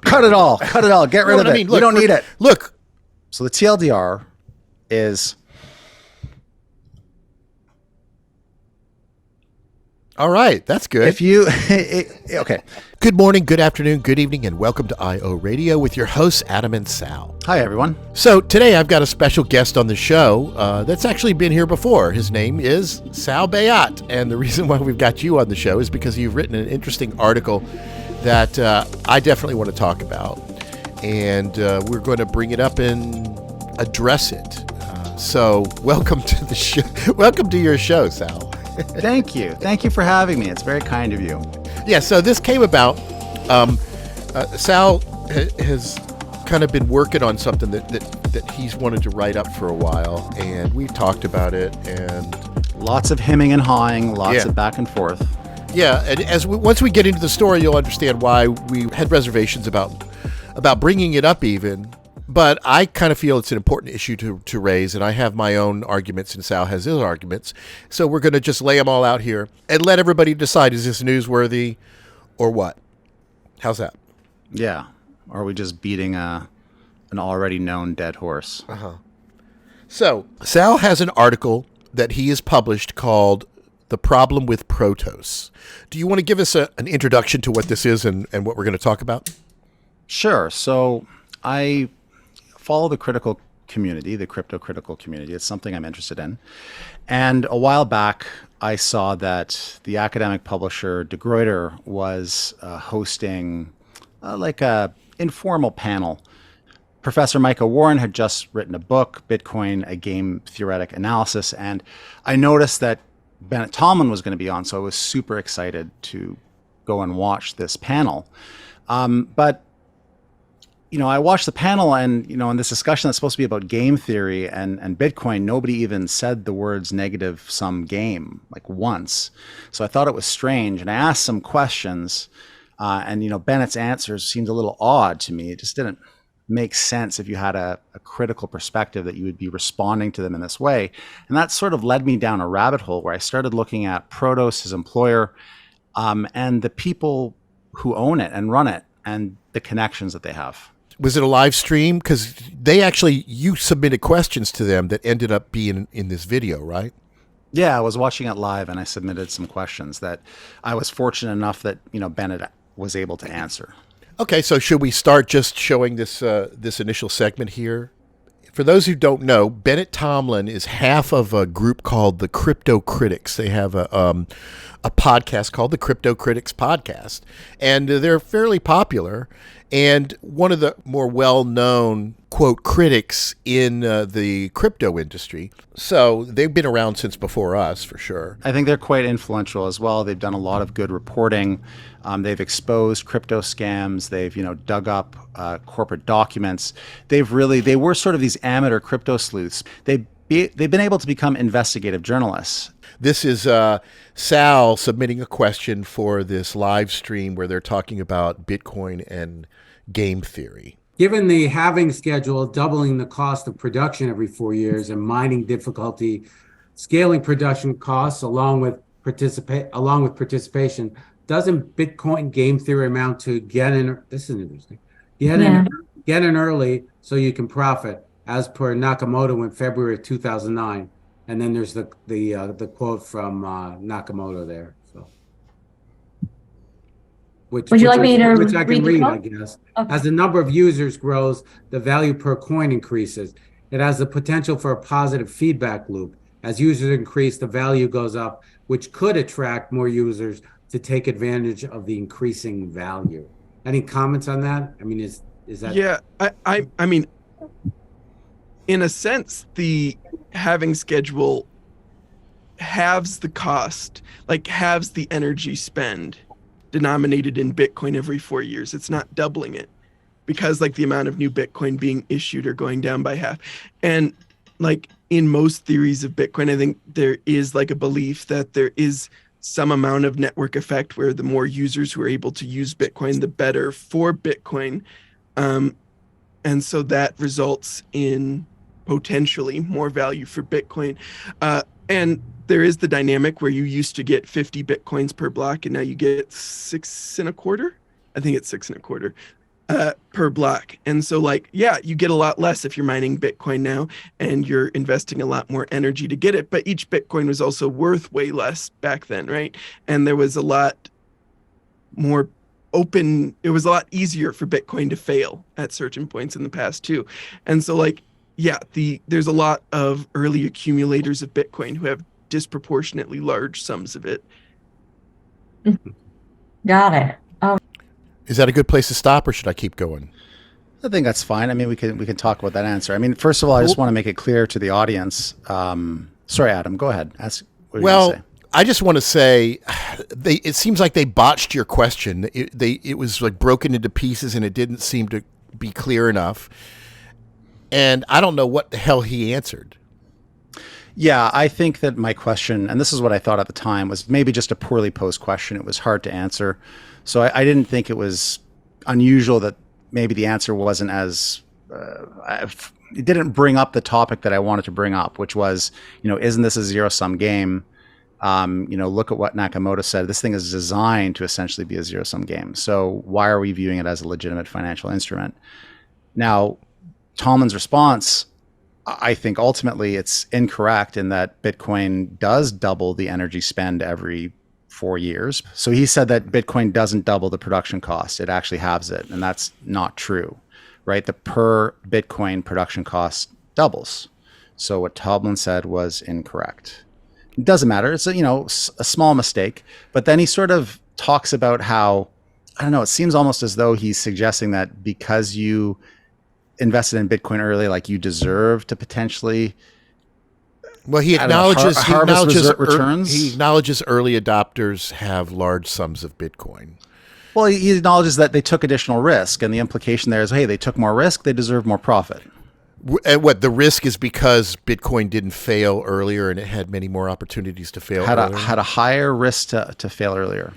Cut it all. Cut it all. Get rid of it. Look, we don't need it. Look. So the TLDR is... All right. That's good. If you... okay. Good morning, good afternoon, good evening, and welcome to IORadio with your hosts, Adam and Sal. Hi, everyone. So today I've got a special guest on the show that's actually been here before. His name is Sal Bennett. And the reason why we've got you on the show is because you've written an interesting article that I definitely want to talk about. And we're going to bring it up and address it. So welcome to the show. Welcome to your show, Sal. Thank you. Thank you for having me. It's very kind of you. Yeah, so this came about. Sal has kind of been working on something that he's wanted to write up for a while, and we've talked about it. And lots of hemming and hawing, lots of back and forth. Yeah, and once we get into the story, you'll understand why we had reservations about bringing it up even. But I kind of feel it's an important issue to raise, and I have my own arguments, and Sal has his arguments. So we're going to just lay them all out here and let everybody decide, is this newsworthy or what? How's that? Yeah. Or are we just beating an already known dead horse? Uh-huh. So Sal has an article that he has published called The Problem with Protos. Do you want to give us an introduction to what this is and what we're going to talk about? Sure. So I follow the critical community, the crypto critical community. It's something I'm interested in. And a while back, I saw that the academic publisher De Gruyter was hosting like a informal panel. Professor Micah Warren had just written a book, Bitcoin, a Game Theoretic Analysis, and I noticed that Bennett Tomlin was going to be on, so I was super excited to go and watch this panel. But I watched the panel and, in this discussion that's supposed to be about game theory and Bitcoin, nobody even said the words negative sum game like once. So I thought it was strange. And I asked some questions and Bennett's answers seemed a little odd to me. It just didn't make sense if you had a critical perspective that you would be responding to them in this way. And that sort of led me down a rabbit hole where I started looking at Protos, his employer, and the people who own it and run it and the connections that they have. Was it a live stream? Because you submitted questions to them that ended up being in this video, right? Yeah, I was watching it live and I submitted some questions that I was fortunate enough that, Bennett was able to answer. Okay, so should we start just showing this initial segment here? For those who don't know, Bennett Tomlin is half of a group called the Crypto Critics. They have a podcast called the Crypto Critics Podcast, and they're fairly popular. And one of the more well-known, quote, critics in the crypto industry. So they've been around since before us, for sure. I think they're quite influential as well. They've done a lot of good reporting. They've exposed crypto scams. They've, dug up corporate documents. They were sort of these amateur crypto sleuths. They've been able to become investigative journalists. This is Sal submitting a question for this live stream where they're talking about Bitcoin and game theory. Given the halving schedule, doubling the cost of production every 4 years, and mining difficulty, scaling production costs along with participation, doesn't Bitcoin game theory amount to get in early so you can profit, as per Nakamoto in February of 2009? And then there's the quote from Nakamoto there. So, which I can read, I guess. Okay. As the number of users grows, the value per coin increases. It has the potential for a positive feedback loop. As users increase, the value goes up, which could attract more users to take advantage of the increasing value. Any comments on that? I mean, is that? Yeah, I mean, in a sense, the halving schedule halves the cost, like halves the energy spend denominated in Bitcoin every 4 years. It's not doubling it because like the amount of new Bitcoin being issued are going down by half. And like in most theories of Bitcoin, I think there is like a belief that there is some amount of network effect where the more users who are able to use Bitcoin, the better for Bitcoin. And so that results in potentially more value for Bitcoin. And there is the dynamic where you used to get 50 Bitcoins per block and now you get 6.25. I think it's 6.25. per block. And so like, yeah, you get a lot less if you're mining Bitcoin now and you're investing a lot more energy to get it. But each Bitcoin was also worth way less back then, right? And there was a lot more open. It was a lot easier for Bitcoin to fail at certain points in the past too. And so like, yeah, there's a lot of early accumulators of Bitcoin who have disproportionately large sums of it. Got it. Is that a good place to stop, or should I keep going? I think that's fine. I mean, we can talk about that answer. I mean, first of all, I just want to make it clear to the audience. Sorry, Adam, go ahead. Ask what you're gonna say. I just want to say, it seems like they botched your question. It was like broken into pieces, and it didn't seem to be clear enough. And I don't know what the hell he answered. Yeah, I think that my question, and this is what I thought at the time, was maybe just a poorly posed question. It was hard to answer. So I didn't think it was unusual that maybe the answer wasn't as, it didn't bring up the topic that I wanted to bring up, which was, isn't this a zero-sum game? Look at what Nakamoto said. This thing is designed to essentially be a zero-sum game. So why are we viewing it as a legitimate financial instrument? Now, Tomlin's response, I think ultimately it's incorrect in that Bitcoin does double the energy spend every 4 years. So he said that Bitcoin doesn't double the production cost. It actually halves it. And that's not true, right? The per Bitcoin production cost doubles. So what Tomlin said was incorrect. It doesn't matter. It's a small mistake. But then he sort of talks about how, I don't know, it seems almost as though he's suggesting that because you invested in Bitcoin early, like you deserve to potentially. Well, he acknowledges returns. He acknowledges early adopters have large sums of Bitcoin. Well, he acknowledges that they took additional risk, and the implication there is, hey, they took more risk, they deserve more profit. And what the risk is because Bitcoin didn't fail earlier, and it had many more opportunities to fail. Had a higher risk to fail earlier.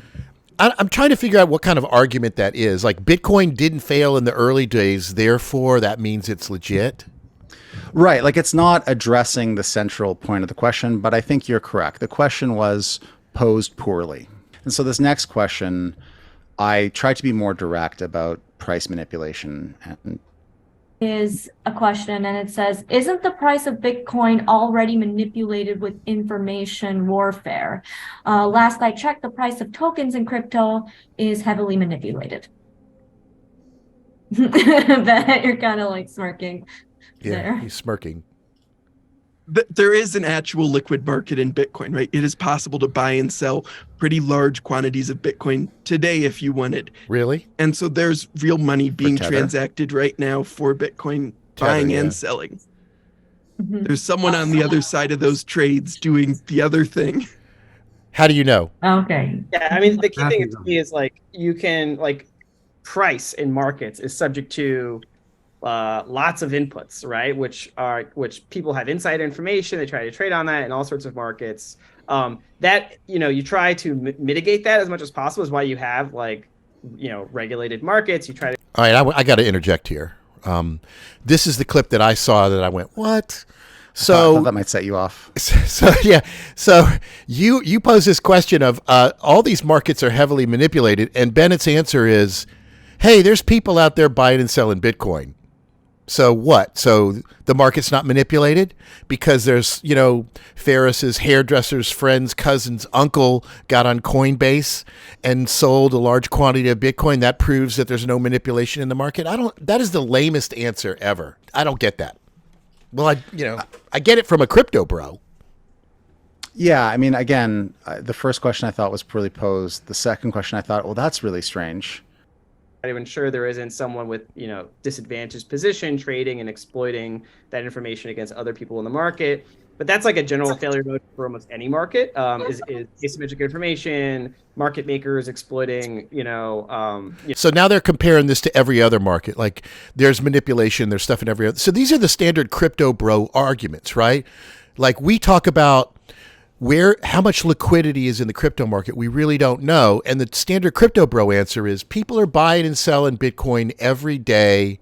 I'm trying to figure out what kind of argument that is. Like Bitcoin didn't fail in the early days, therefore that means it's legit. Right. Like it's not addressing the central point of the question, but I think you're correct. The question was posed poorly. And so this next question, I tried to be more direct about price manipulation. Is a question, and it says, isn't the price of Bitcoin already manipulated with information warfare? Last I checked, the price of tokens in crypto is heavily manipulated. Bennett, you're kind of like smirking. Yeah, there. He's smirking. There is an actual liquid market in Bitcoin, right? It is possible to buy and sell pretty large quantities of Bitcoin today if you wanted. Really? And so there's real money being Tether? transacted right now for Bitcoin Tether, buying yeah. and selling. There's someone on the other side of those trades doing the other thing. How do you know? Okay. Yeah, I mean, the key thing to me is like you can like price in markets is subject to lots of inputs, right? Which people have inside information. They try to trade on that in all sorts of markets. That you try to mitigate that as much as possible. Is why you have like regulated markets. You try to. All right, I got to interject here. This is the clip that I saw that I went, what? So I thought that might set you off. So yeah, so you pose this question of all these markets are heavily manipulated, and Bennett's answer is, hey, there's people out there buying and selling Bitcoin. So what? So the market's not manipulated because there's, Ferris's hairdresser's friend's cousin's uncle got on Coinbase and sold a large quantity of Bitcoin. That proves that there's no manipulation in the market. That is the lamest answer ever. I don't get that. Well, I get it from a crypto bro. Yeah, I mean, again, the first question I thought was poorly posed. The second question I thought, well, that's really strange. To ensure there isn't someone with disadvantaged position trading and exploiting that information against other people in the market. But that's like a general failure mode for almost any market. Is asymmetric information, market makers exploiting. So now they're comparing this to every other market. Like there's manipulation, there's stuff in every other. So these are the standard crypto bro arguments, right? Like we talk about how much liquidity is in the crypto market, we really don't know. And the standard crypto bro answer is people are buying and selling Bitcoin every day.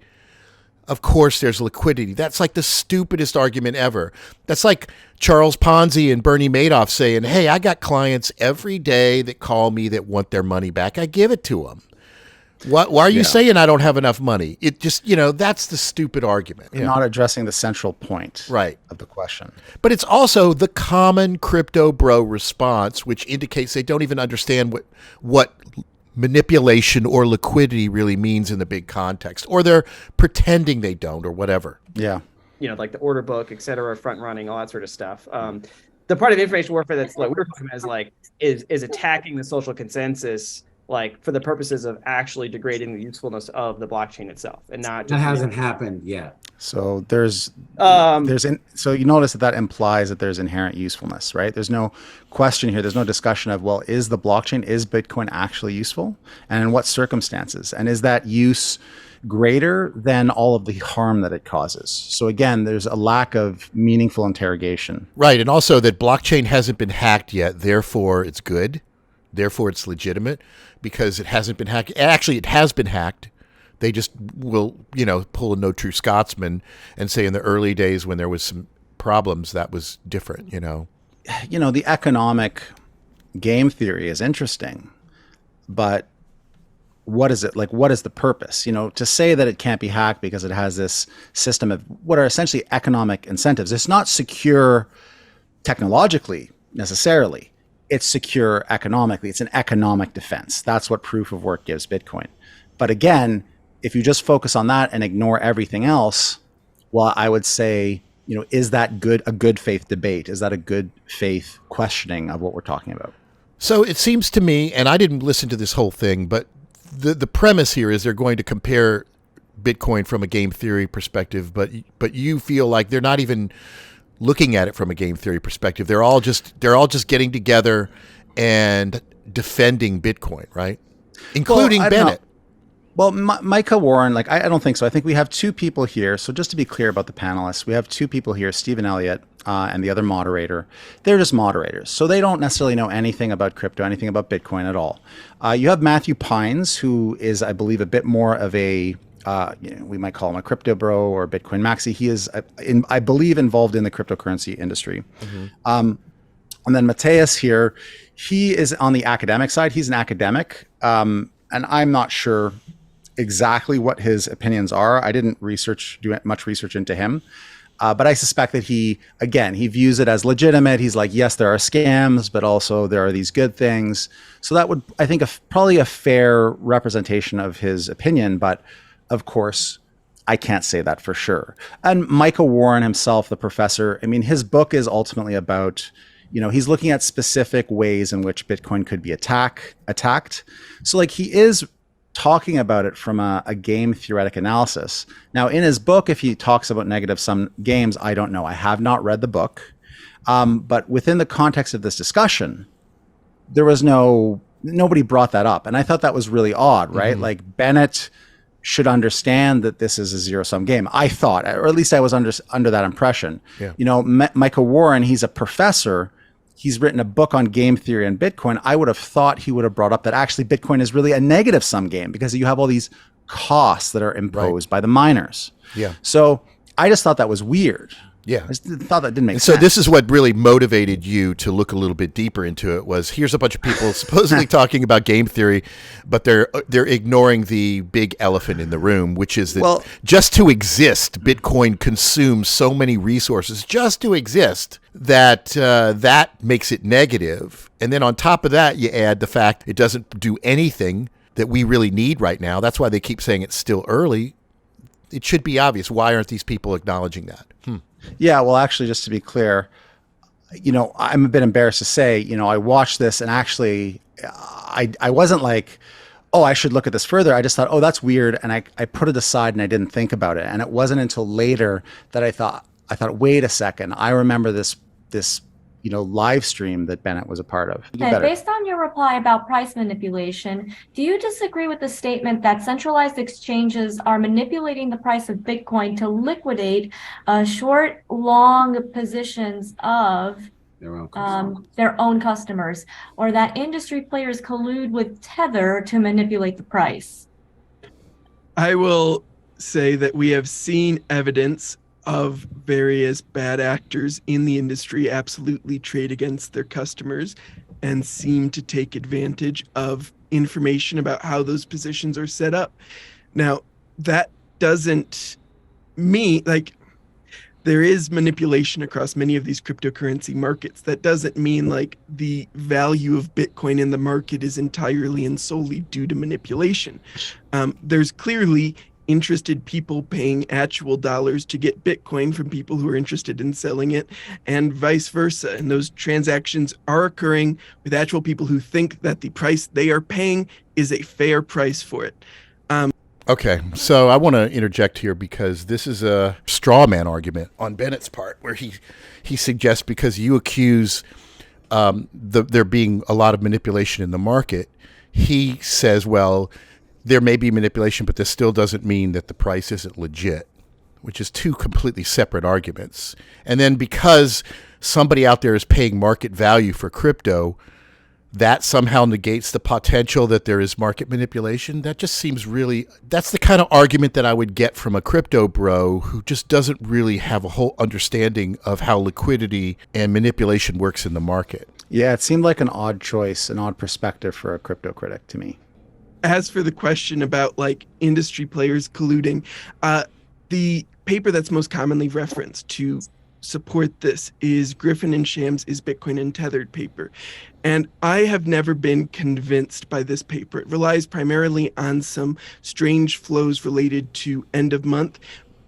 Of course, there's liquidity. That's like the stupidest argument ever. That's like Charles Pansy and Bernie Madoff saying, hey, I got clients every day that call me that want their money back. I give it to them. Why are you saying I don't have enough money? It just, that's the stupid argument. You're not addressing the central point of the question. But it's also the common crypto bro response, which indicates they don't even understand what manipulation or liquidity really means in the big context, or they're pretending they don't, or whatever. Yeah. Like the order book, et cetera, front running, all that sort of stuff. The part of information warfare that's like we were talking about is attacking the social consensus, like for the purposes of actually degrading the usefulness of the blockchain itself, and not just, that hasn't happened yet. So so you notice that implies that there's inherent usefulness, right? There's no question here. There's no discussion of, well, is Bitcoin actually useful, and in what circumstances, and is that use greater than all of the harm that it causes? So again, there's a lack of meaningful interrogation. Right, and also that blockchain hasn't been hacked yet, therefore it's good, therefore it's legitimate, because it hasn't been hacked. Actually, it has been hacked. They just will, pull a no true Scotsman and say in the early days when there was some problems, that was different, The economic game theory is interesting, but what is it like? What is the purpose? To say that it can't be hacked because it has this system of what are essentially economic incentives. It's not secure technologically necessarily. It's secure economically. It's an economic defense. That's what proof of work gives Bitcoin. But again, if you just focus on that and ignore everything else, well, I would say, is that a good faith debate? Is that a good faith questioning of what we're talking about? So it seems to me, and I didn't listen to this whole thing, but the premise here is they're going to compare Bitcoin from a game theory perspective, but you feel like they're not even looking at it from a game theory perspective. They're all just getting together and defending Bitcoin, right? Including Bennett. Well, Micah Warren, I don't think so. I think we have two people here. So just to be clear about the panelists, we have two people here, Stephen Elliott and the other moderator. They're just moderators. So they don't necessarily know anything about crypto, anything about Bitcoin at all. You have Matthew Pines, who is, I believe, a bit more of a, we might call him a crypto bro or Bitcoin maxi. He is, I believe, involved in the cryptocurrency industry. Mm-hmm. And then Mateus here, he is on the academic side. He's an academic. And I'm not sure exactly what his opinions are. I didn't do much research into him. But I suspect that he views it as legitimate. He's like, yes, there are scams, but also there are these good things. So that would, I think, probably a fair representation of his opinion. But of course, I can't say that for sure. And Michael Warren himself, the professor, his book is ultimately about, he's looking at specific ways in which Bitcoin could be attacked. So he is talking about it from a game theoretic analysis. Now, in his book, if he talks about negative sum games, I don't know. I have not read the book. But within the context of this discussion, there was nobody brought that up. And I thought that was really odd, right? Mm-hmm. Bennett should understand that this is a zero-sum game. I thought, or at least I was under that impression. Yeah. Michael Warren, he's a professor. He's written a book on game theory and Bitcoin. I would have thought he would have brought up that actually Bitcoin is really a negative sum game because you have all these costs that are imposed by the miners. Yeah. So I just thought that was weird. Yeah. I just thought that didn't make sense. So this is what really motivated you to look a little bit deeper into it was here's a bunch of people supposedly talking about game theory, but they're ignoring the big elephant in the room, which is that just to exist, Bitcoin consumes so many resources just to exist that that makes it negative. And then on top of that, you add the fact it doesn't do anything that we really need right now. That's why they keep saying it's still early. It should be obvious. Why aren't these people acknowledging that? Yeah, well, actually, just to be clear, I'm a bit embarrassed to say, I watched this and actually I wasn't like, oh, I should look at this further. I just thought, oh, that's weird. And I put it aside and I didn't think about it. And it wasn't until later that I thought, wait a second, I remember this live stream that Bennett was a part of. Okay, based on your reply about price manipulation, do you disagree with the statement that centralized exchanges are manipulating the price of Bitcoin to liquidate short, long positions of their own customers, or that industry players collude with Tether to manipulate the price? I will say that we have seen evidence of various bad actors in the industry absolutely trade against their customers and seem to take advantage of information about how those positions are set up. Now, that doesn't mean, like, there is manipulation across many of these cryptocurrency markets. That doesn't mean like the value of Bitcoin in the market is entirely and solely due to manipulation. There's clearly interested people paying actual dollars to get Bitcoin from people who are interested in selling it, and vice versa. And those transactions are occurring with actual people who think that the price they are paying is a fair price for it. Okay, so I want to interject here because this is a straw man argument on Bennett's part, where he suggests because you accuse there being a lot of manipulation in the market, he says, well, there may be manipulation, but this still doesn't mean that the price isn't legit, which is two completely separate arguments. And then because somebody out there is paying market value for crypto, that somehow negates the potential that there is market manipulation. That just seems really, that's the kind of argument that I would get from a crypto bro who just doesn't really have a whole understanding of how liquidity and manipulation works in the market. Yeah, it seemed like an odd choice, an odd perspective for a crypto critic to me. As for the question about like industry players colluding, the paper that's most commonly referenced to support this is Griffin and Shams' Is Bitcoin Untethered paper. And I have never been convinced by this paper. It relies primarily on some strange flows related to end of month.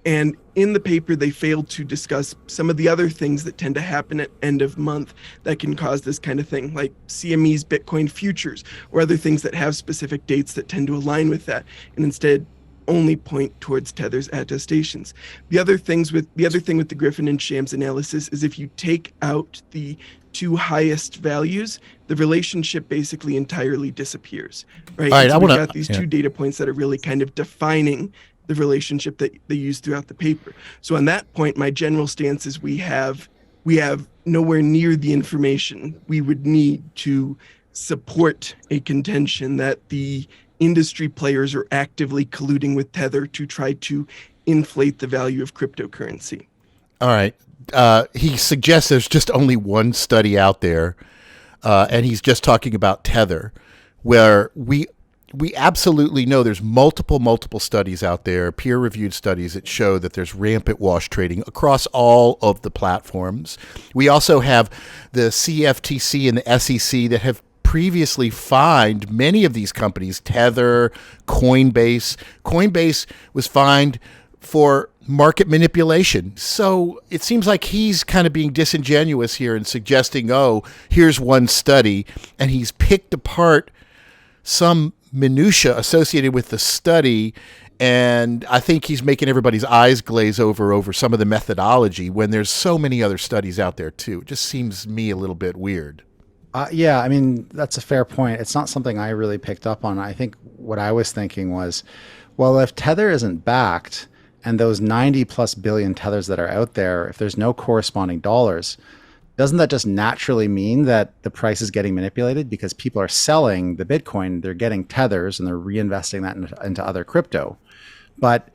And in the paper, they failed to discuss some of the other things that tend to happen at end of month that can cause this kind of thing, like CME's Bitcoin futures or other things that have specific dates that tend to align with that, and instead only point towards Tether's attestations. The other thing with the Griffin and Shams analysis is if you take out the two highest values, the relationship basically entirely disappears. Right. All right, so we've got these two data points that are really kind of defining the relationship that they use throughout the paper. So on that point, my general stance is we have nowhere near the information we would need to support a contention that the industry players are actively colluding with Tether to try to inflate the value of cryptocurrency. All right. He suggests there's just only one study out there, and he's just talking about Tether, where we absolutely know there's multiple studies out there, peer-reviewed studies that show that there's rampant wash trading across all of the platforms. We also have the CFTC and the SEC that have previously fined many of these companies, Tether, Coinbase. Coinbase was fined for market manipulation. So it seems like he's kind of being disingenuous here and suggesting, oh, here's one study, and he's picked apart some minutia associated with the study, and I think he's making everybody's eyes glaze over some of the methodology when there's so many other studies out there too. It just seems to me a little bit weird. Yeah, I mean, that's a fair point. It's not something I really picked up on. I think what I was thinking was, well, if Tether isn't backed and those 90 plus billion Tethers that are out there, if there's no corresponding dollars, doesn't that just naturally mean that the price is getting manipulated because people are selling the Bitcoin, they're getting Tethers and they're reinvesting that into other crypto? But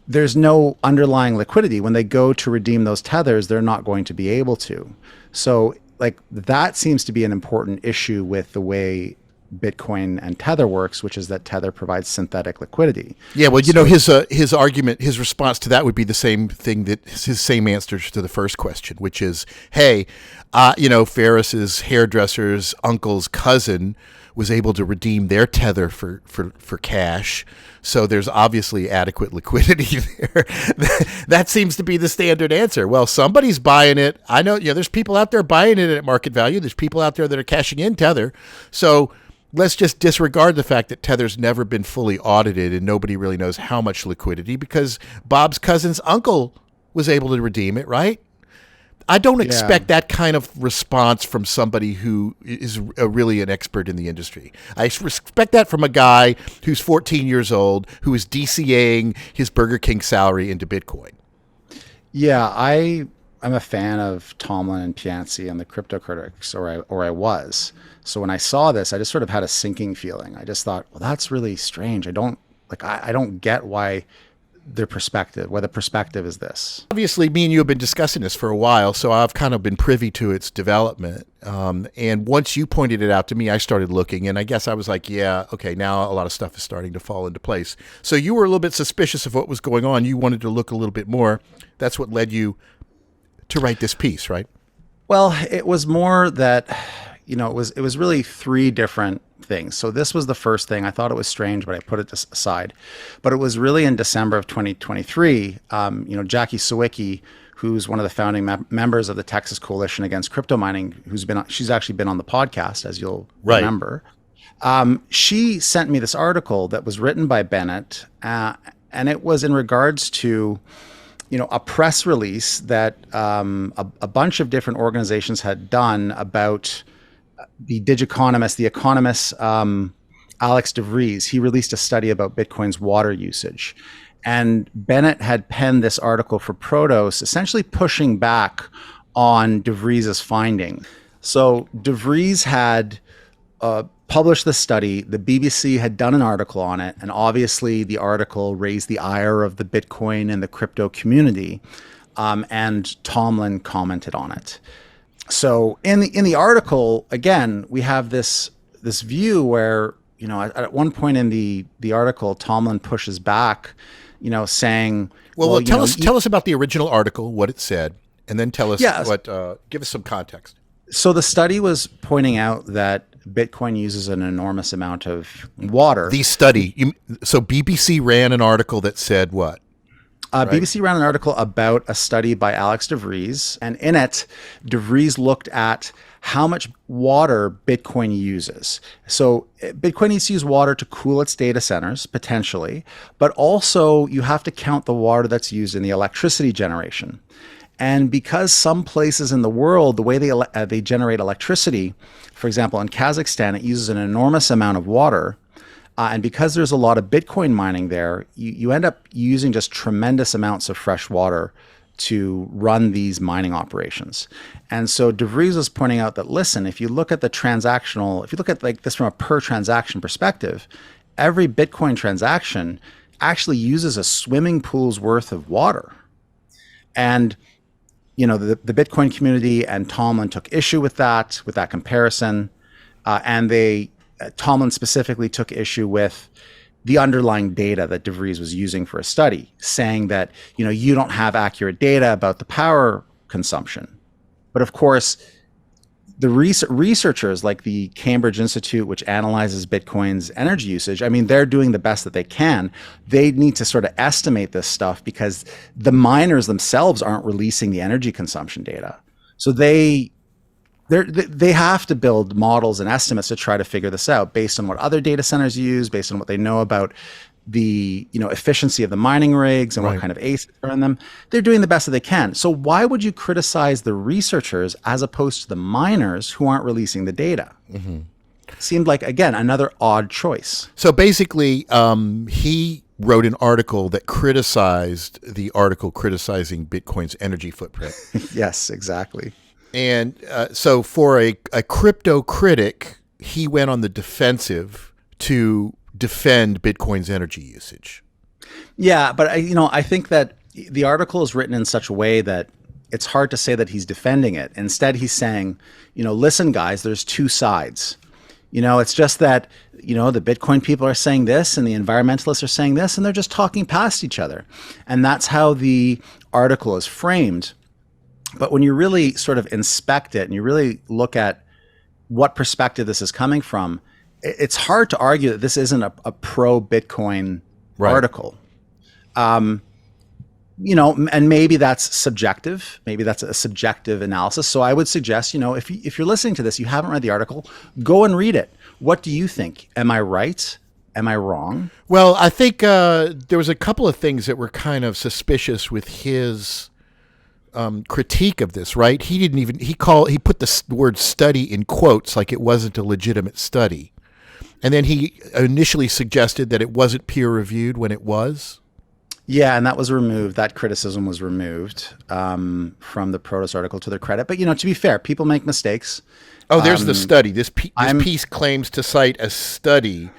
there's no underlying liquidity. When they go to redeem those Tethers, they're not going to be able to. So like that seems to be an important issue with the way Bitcoin and Tether works, which is that Tether provides synthetic liquidity. Yeah, well, you know, his argument, his response to that would be the same thing that his same answer to the first question, which is, hey, Ferris's hairdresser's uncle's cousin was able to redeem their Tether for cash. So there's obviously adequate liquidity there. That seems to be the standard answer. Well, somebody's buying it. I know, there's people out there buying it at market value. There's people out there that are cashing in Tether. So let's just disregard the fact that Tether's never been fully audited and nobody really knows how much liquidity because Bob's cousin's uncle was able to redeem it, right? I don't expect that kind of response from somebody who is really an expert in the industry. I respect that from a guy who's 14 years old, who is DCAing his Burger King salary into Bitcoin. Yeah, I'm a fan of Tomlin and Pansy and the crypto critics, or I was. So when I saw this, I just sort of had a sinking feeling. I just thought, well, that's really strange. I don't get why their perspective, where the perspective is this. Obviously, me and you have been discussing this for a while, so I've kind of been privy to its development. And once you pointed it out to me, I started looking, and I guess I was like, yeah, okay, now a lot of stuff is starting to fall into place. So you were a little bit suspicious of what was going on. You wanted to look a little bit more. That's what led you to write this piece, right? Well, it was more that, it was really three different things. So this was the first thing. I thought it was strange, but I put it aside. But it was really in December of 2023, Jackie Sawicki, who's one of the founding members of the Texas Coalition Against Crypto Mining, she's actually been on the podcast, as you'll remember. She sent me this article that was written by Bennett, and it was in regards to a press release that a bunch of different organizations had done about the digiconomist, the economist Alex DeVries. He released a study about Bitcoin's water usage. And Bennett had penned this article for Protos, essentially pushing back on DeVries' finding. So DeVries had published the study. The BBC had done an article on it, and obviously the article raised the ire of the Bitcoin and the crypto community, and Tomlin commented on it. So in the article, again, we have this view where, at one point in the article, Tomlin pushes back, saying, well, tell us about the original article, what it said, and then tell us give us some context. So the study was pointing out that Bitcoin uses an enormous amount of water. The study. So BBC ran an article that said what? BBC ran an article about a study by Alex DeVries, and in it, DeVries looked at how much water Bitcoin uses. So Bitcoin needs to use water to cool its data centers, potentially, but also you have to count the water that's used in the electricity generation. And because some places in the world, the way they generate electricity, for example, in Kazakhstan, it uses an enormous amount of water. And because there's a lot of Bitcoin mining there, you end up using just tremendous amounts of fresh water to run these mining operations. And so DeVries was pointing out that, listen, if you look at like this from a per transaction perspective, every Bitcoin transaction actually uses a swimming pool's worth of water. And the Bitcoin community and Tomlin took issue with that comparison, and Tomlin specifically took issue with the underlying data that DeVries was using for a study, saying that you don't have accurate data about the power consumption. But of course, the researchers like the Cambridge Institute, which analyzes Bitcoin's energy usage, they're doing the best that they can. They need to sort of estimate this stuff because the miners themselves aren't releasing the energy consumption data. So they have to build models and estimates to try to figure this out based on what other data centers use, based on what they know about the efficiency of the mining rigs and what kind of ASICs are in them. They're doing the best that they can. So why would you criticize the researchers as opposed to the miners who aren't releasing the data? Mm-hmm. Seemed like, again, another odd choice. So basically, he wrote an article that criticized the article criticizing Bitcoin's energy footprint. Yes, exactly. And so for a crypto critic, he went on the defensive to defend Bitcoin's energy usage. Yeah, but I think that the article is written in such a way that it's hard to say that he's defending it. Instead, he's saying, listen, guys, there's two sides. It's just that, the Bitcoin people are saying this and the environmentalists are saying this, and they're just talking past each other. And that's how the article is framed. But when you really sort of inspect it and you really look at what perspective this is coming from, it's hard to argue that this isn't a pro-Bitcoin article. And maybe that's subjective. Maybe that's a subjective analysis. So I would suggest, if you're listening to this, you haven't read the article, go and read it. What do you think? Am I right? Am I wrong? Well, I think there was a couple of things that were kind of suspicious with his critique of this, right? He put the word study in quotes like it wasn't a legitimate study. And then he initially suggested that it wasn't peer reviewed when it was. Yeah, and that was removed. That criticism was removed from the Protos article, to their credit. But, to be fair, people make mistakes. Oh, there's the study. This piece claims to cite a study.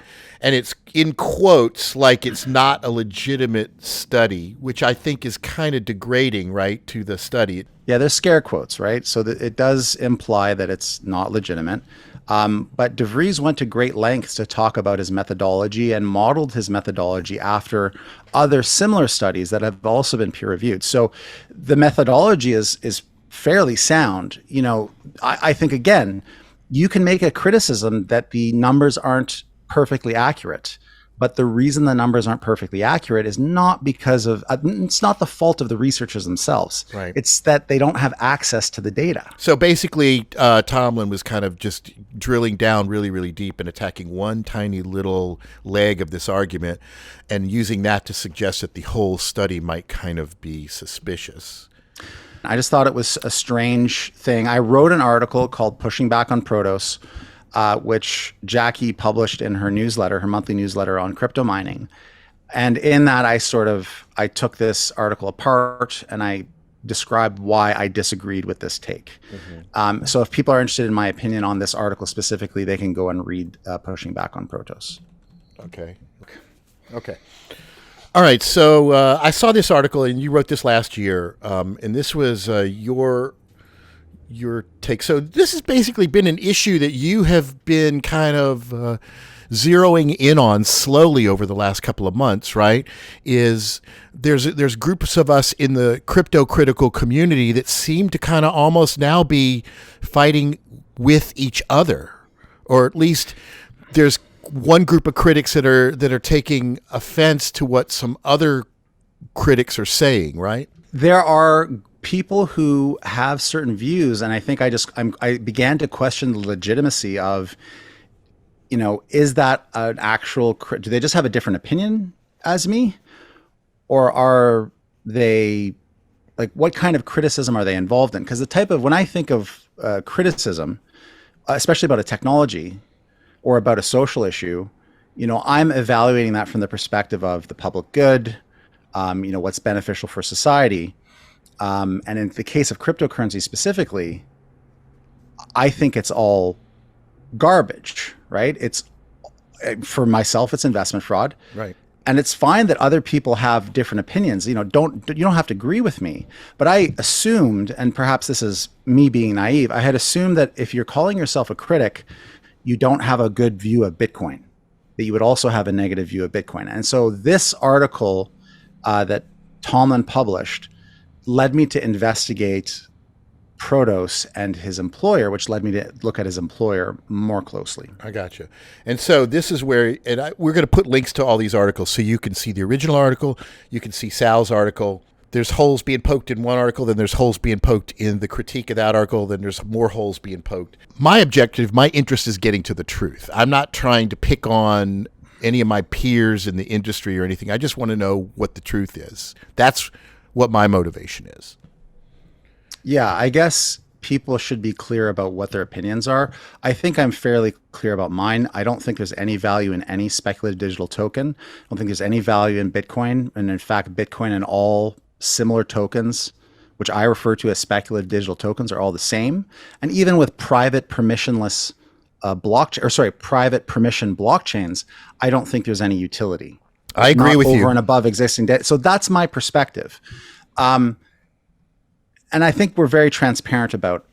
and it's in quotes like it's not a legitimate study, which I think is kind of degrading, right, to the study. Yeah, there's scare quotes, right? So that it does imply that it's not legitimate. But DeVries went to great lengths to talk about his methodology and modeled his methodology after other similar studies that have also been peer reviewed. So the methodology is fairly sound. You know, I think, again, you can make a criticism that the numbers aren't perfectly accurate. But the reason the numbers aren't perfectly accurate is not because of, it's not the fault of the researchers themselves. Right. It's that they don't have access to the data. So basically, Tomlin was kind of just drilling down really, really deep and attacking one tiny little leg of this argument and using that to suggest that the whole study might kind of be suspicious. I just thought it was a strange thing. I wrote an article called Pushing Back on Protos, which Jackie published in her newsletter, her monthly newsletter on crypto mining. And in that, I took this article apart and I described why I disagreed with this take. Mm-hmm. So if people are interested in my opinion on this article specifically, they can go and read Pushing Back on Protos. Okay. All right. So I saw this article, and you wrote this last year, and this was your take. So this has basically been an issue that you have been kind of zeroing in on slowly over the last couple of months, right? Is there's groups of us in the crypto critical community that seem to kind of almost now be fighting with each other, or at least there's one group of critics that are taking offense to what some other critics are saying, right? There are people who have certain views, and I think I began to question the legitimacy of, you know, is that an actual, do they just have a different opinion as me? Or are they, like, what kind of criticism are they involved in? Because the type of, when I think of criticism, especially about a technology or about a social issue, you know, I'm evaluating that from the perspective of the public good, you know, what's beneficial for society. And in the case of cryptocurrency specifically, I think it's all garbage, right? It's, for myself, it's investment fraud. Right. And it's fine that other people have different opinions. You know, you don't have to agree with me. But I assumed, and perhaps this is me being naive, I had assumed that if you're calling yourself a critic, you don't have a good view of Bitcoin, that you would also have a negative view of Bitcoin. And so this article that Tomlin published led me to investigate Protos and his employer, which led me to look at his employer more closely. I gotcha. And so this is where, we're going to put links to all these articles so you can see the original article, you can see Sal's article. There's holes being poked in one article, then there's holes being poked in the critique of that article, then there's more holes being poked. My objective, my interest is getting to the truth. I'm not trying to pick on any of my peers in the industry or anything. I just want to know what the truth is. That's what my motivation is. Yeah, I guess people should be clear about what their opinions are. I think I'm fairly clear about mine. I don't think there's any value in any speculative digital token. I don't think there's any value in Bitcoin. And in fact, Bitcoin and all similar tokens, which I refer to as speculative digital tokens, are all the same. And even with private permissionless private permission blockchains, I don't think there's any utility. I agree with you. Over and above existing data. So that's my perspective. And I think we're very transparent about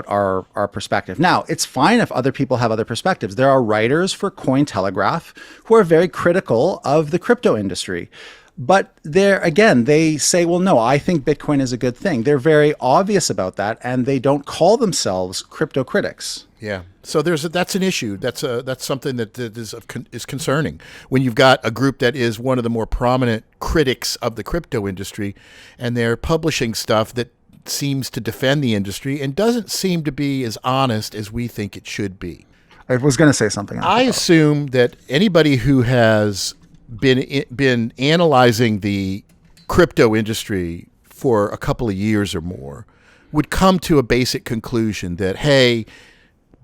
our perspective. Now, it's fine if other people have other perspectives. There are writers for Cointelegraph who are very critical of the crypto industry. But they say, well, no, I think Bitcoin is a good thing. They're very obvious about that, and they don't call themselves crypto critics. Yeah. So that's an issue. That's something that is concerning when you've got a group that is one of the more prominent critics of the crypto industry, and they're publishing stuff that seems to defend the industry and doesn't seem to be as honest as we think it should be. I was going to say something. I assume that anybody who has been analyzing the crypto industry for a couple of years or more would come to a basic conclusion that, hey,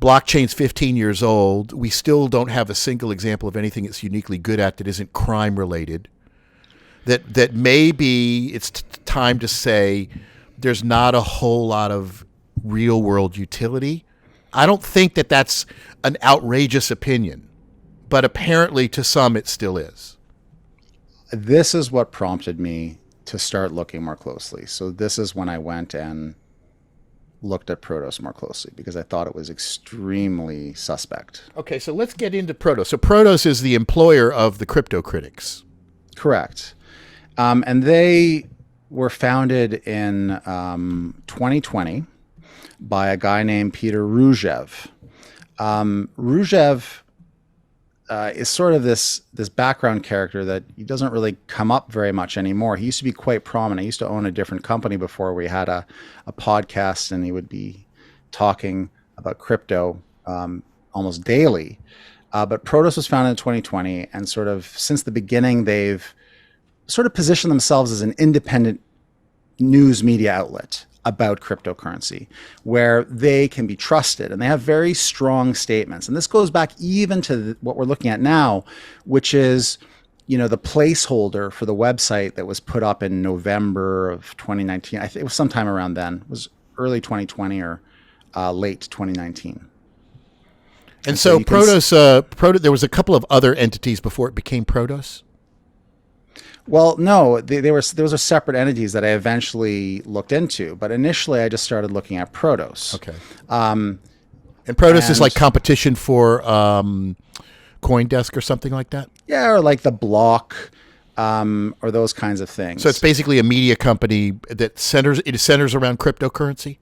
blockchain's 15 years old. We still don't have a single example of anything it's uniquely good at that isn't crime related. That maybe it's time to say there's not a whole lot of real world utility. I don't think that that's an outrageous opinion. but apparently to some it still is. This is what prompted me to start looking more closely. So this is when I went and looked at Protos more closely because I thought it was extremely suspect. Okay, so let's get into Protos. So Protos is the employer of the crypto critics. Correct. And they were founded in 2020 by a guy named Peter Rujev. Rujev is sort of this background character that he doesn't really come up very much anymore. He used to be quite prominent. He used to own a different company before we had a podcast, and he would be talking about crypto almost daily. But Protos was founded in 2020, and sort of since the beginning, they've sort of positioned themselves as an independent news media outlet about cryptocurrency, where they can be trusted, and they have very strong statements. And this goes back even to what we're looking at now, which is, the placeholder for the website that was put up in November of 2019. I think it was sometime around then. It was early 2020 or late 2019. And so Protos, there was a couple of other entities before it became Protos? Well, no, those are separate entities that I eventually looked into. But initially, I just started looking at Protos. Okay. And Protos is like competition for CoinDesk or something like that? Yeah, or like the Block or those kinds of things. So it's basically a media company that centers around cryptocurrency?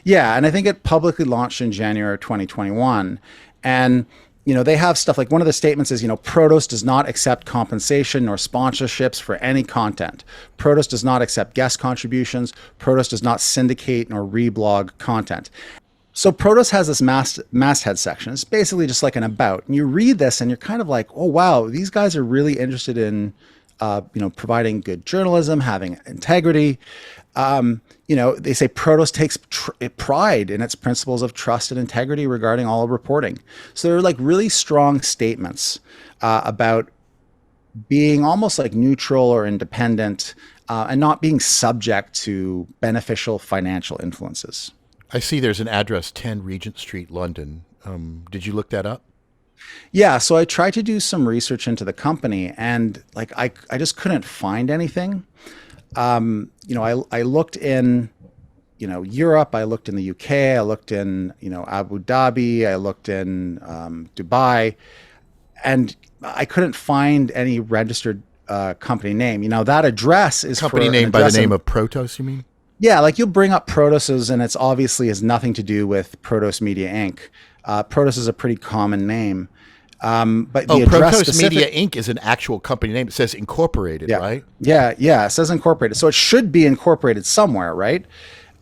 Yeah, and I think it publicly launched in January of 2021. And they have stuff like one of the statements is, Protos does not accept compensation nor sponsorships for any content. Protos does not accept guest contributions. Protos does not syndicate nor reblog content. So Protos has this masthead section. It's basically just like an about. And you read this and you're kind of like, oh, wow, these guys are really interested in, providing good journalism, having integrity. They say Protos takes pride in its principles of trust and integrity regarding all reporting. So they're like really strong statements about being almost like neutral or independent and not being subject to beneficial financial influences. I see there's an address, 10 Regent Street, London. Did you look that up? Yeah, so I tried to do some research into the company, and like I just couldn't find anything. I looked in, Europe, I looked in the UK, I looked in, Abu Dhabi, I looked in Dubai, and I couldn't find any registered company name. That address is company name by the name of Protos, you mean? Yeah, like you'll bring up Protos, and it's obviously has nothing to do with Protos Media Inc. Protos is a pretty common name. But the Protos Media Inc. is an actual company name. It says incorporated, right? Yeah, it says incorporated. So it should be incorporated somewhere, right?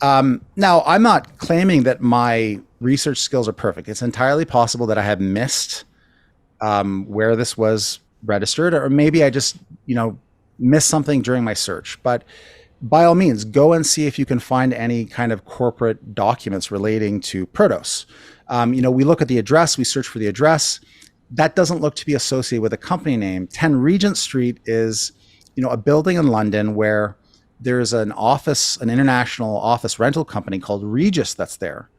Now, I'm not claiming that my research skills are perfect. It's entirely possible that I have missed where this was registered, or maybe I just, missed something during my search. But by all means, go and see if you can find any kind of corporate documents relating to Protos. We look at the address, we search for the address. That doesn't look to be associated with a company name. 10 Regent Street is, a building in London where there's an international office rental company called Regis that's there.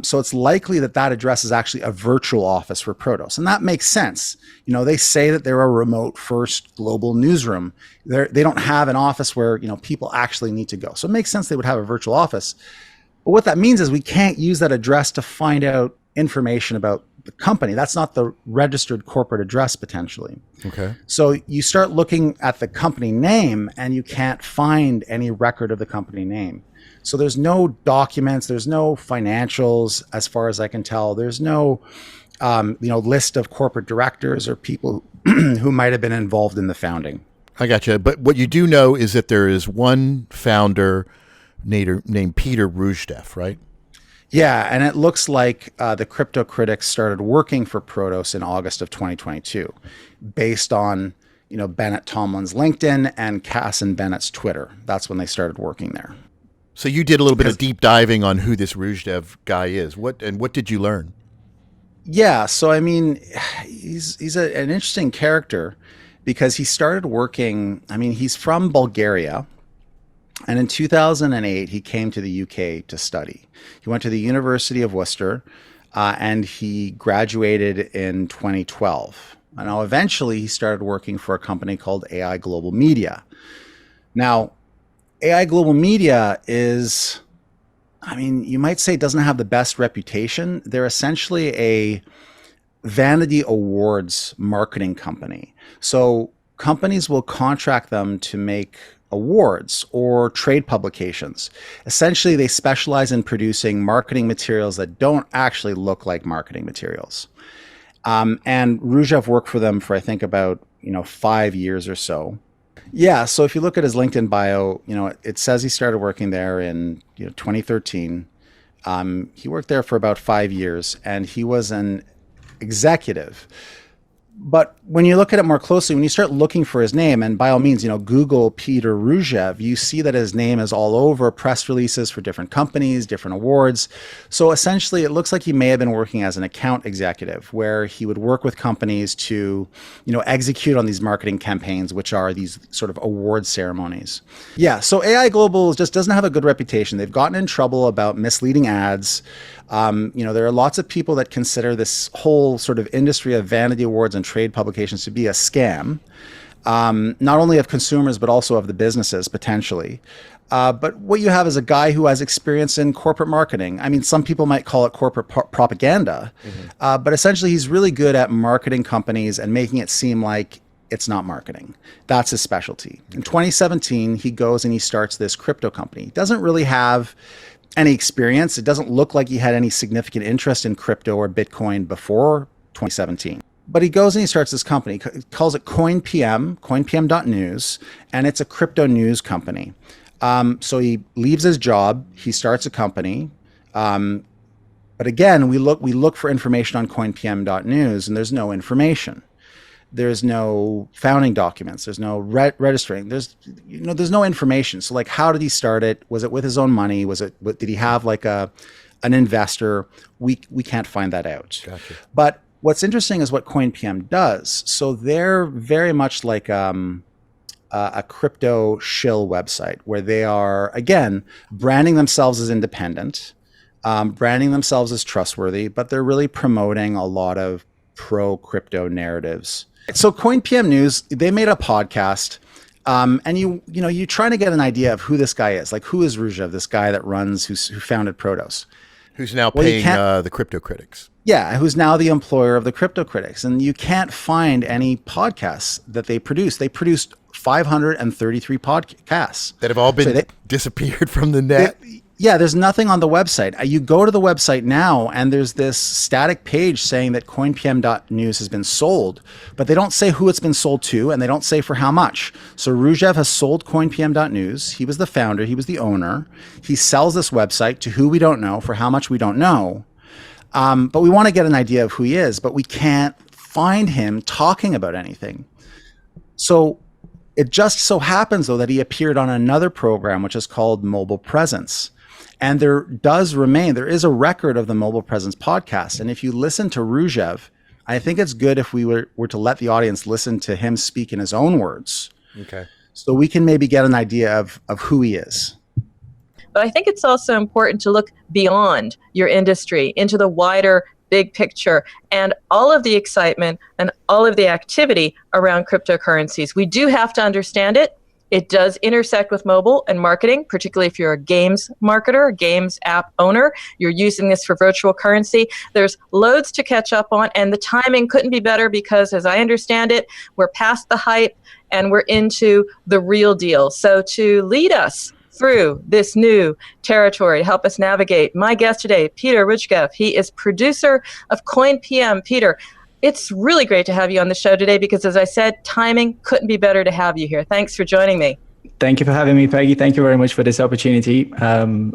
So it's likely that address is actually a virtual office for Protos. And that makes sense. They say that they're a remote first global newsroom. They don't have an office where, people actually need to go. So it makes sense they would have a virtual office. But what that means is we can't use that address to find out information about the company. That's not the registered corporate address potentially. Okay. So you start looking at the company name and you can't find any record of the company name. So there's no documents, there's no financials as far as I can tell. There's no list of corporate directors or people who might have been involved in the founding. I gotcha. But what you do know is that there is one founder named Peter Rujev, right? Yeah, and it looks like the crypto critics started working for Protos in August of 2022, based on Bennett Tomlin's LinkedIn and Cass and Bennett's Twitter. That's when they started working there. So you did a little bit of deep diving on who this Rujev guy is. What did you learn? Yeah, so I mean, he's an interesting character because he started working. I mean, he's from Bulgaria. And in 2008, he came to the UK to study. He went to the University of Worcester, and he graduated in 2012. And now eventually he started working for a company called AI Global Media. Now, AI Global Media is, I mean, you might say doesn't have the best reputation. They're essentially a vanity awards marketing company. So companies will contract them to make awards or trade publications. Essentially, they specialize in producing marketing materials that don't actually look like marketing materials. And Rujev worked for them for, I think, about 5 years or so. Yeah, so if you look at his LinkedIn bio, it says he started working there in 2013. He worked there for about 5 years, and he was an executive. But when you look at it more closely, when you start looking for his name, and by all means, Google Peter Rujev, you see that his name is all over press releases for different companies, different awards. So essentially, it looks like he may have been working as an account executive, where he would work with companies to, execute on these marketing campaigns, which are these sort of award ceremonies. Yeah, so AI Global just doesn't have a good reputation. They've gotten in trouble about misleading ads. There are lots of people that consider this whole sort of industry of vanity awards and trade publications to be a scam, not only of consumers, but also of the businesses, potentially. But what you have is a guy who has experience in corporate marketing. I mean, some people might call it corporate propaganda, but essentially he's really good at marketing companies and making it seem like it's not marketing. That's his specialty. In 2017, he goes and he starts this crypto company. He doesn't really have any experience. It doesn't look like he had any significant interest in crypto or Bitcoin before 2017. But he goes and he starts this company, calls it CoinPM, coinpm.news, and it's a crypto news company. So he leaves his job, he starts a company. But again, we look for information on coinpm.news, and there's no information. There's no founding documents. There's no registering. There's no information. So how did he start it? Was it with his own money? Did he have an investor? We can't find that out. Gotcha. But what's interesting is what CoinPM does. So they're very much like a crypto shill website, where they are, again, branding themselves as independent, branding themselves as trustworthy, but they're really promoting a lot of pro-crypto narratives. So CoinPM News, they made a podcast, and you're trying to get an idea of who this guy is. Like, who is Rujev, this guy that who founded Protos? Who's now paying the crypto critics. Yeah, who's now the employer of the crypto critics. And you can't find any podcasts that they produce. They produced 533 podcasts. That have all been disappeared from the net. Yeah, there's nothing on the website. You go to the website now, and there's this static page saying that coinpm.news has been sold, but they don't say who it's been sold to, and they don't say for how much. So Rujev has sold coinpm.news. He was the founder. He was the owner. He sells this website to who we don't know for how much we don't know. But we want to get an idea of who he is, but we can't find him talking about anything. So it just so happens, though, that he appeared on another program, which is called Mobile Presence. And there is a record of the Mobile Presence podcast. And if you listen to Rujev, I think it's good if we were to let the audience listen to him speak in his own words. Okay. So we can maybe get an idea of who he is. But I think it's also important to look beyond your industry into the wider big picture and all of the excitement and all of the activity around cryptocurrencies. We do have to understand it. It does intersect with mobile and marketing, particularly if you're a games marketer, games app owner. You're using this for virtual currency. There's loads to catch up on, and the timing couldn't be better because, as I understand it, we're past the hype and we're into the real deal. So to lead us through this new territory, help us navigate, my guest today, Peter Rujev. He is producer of CoinPM. Peter, it's really great to have you on the show today because, as I said, timing couldn't be better to have you here. Thanks for joining me. Thank you for having me, Peggy. Thank you very much for this opportunity. I'm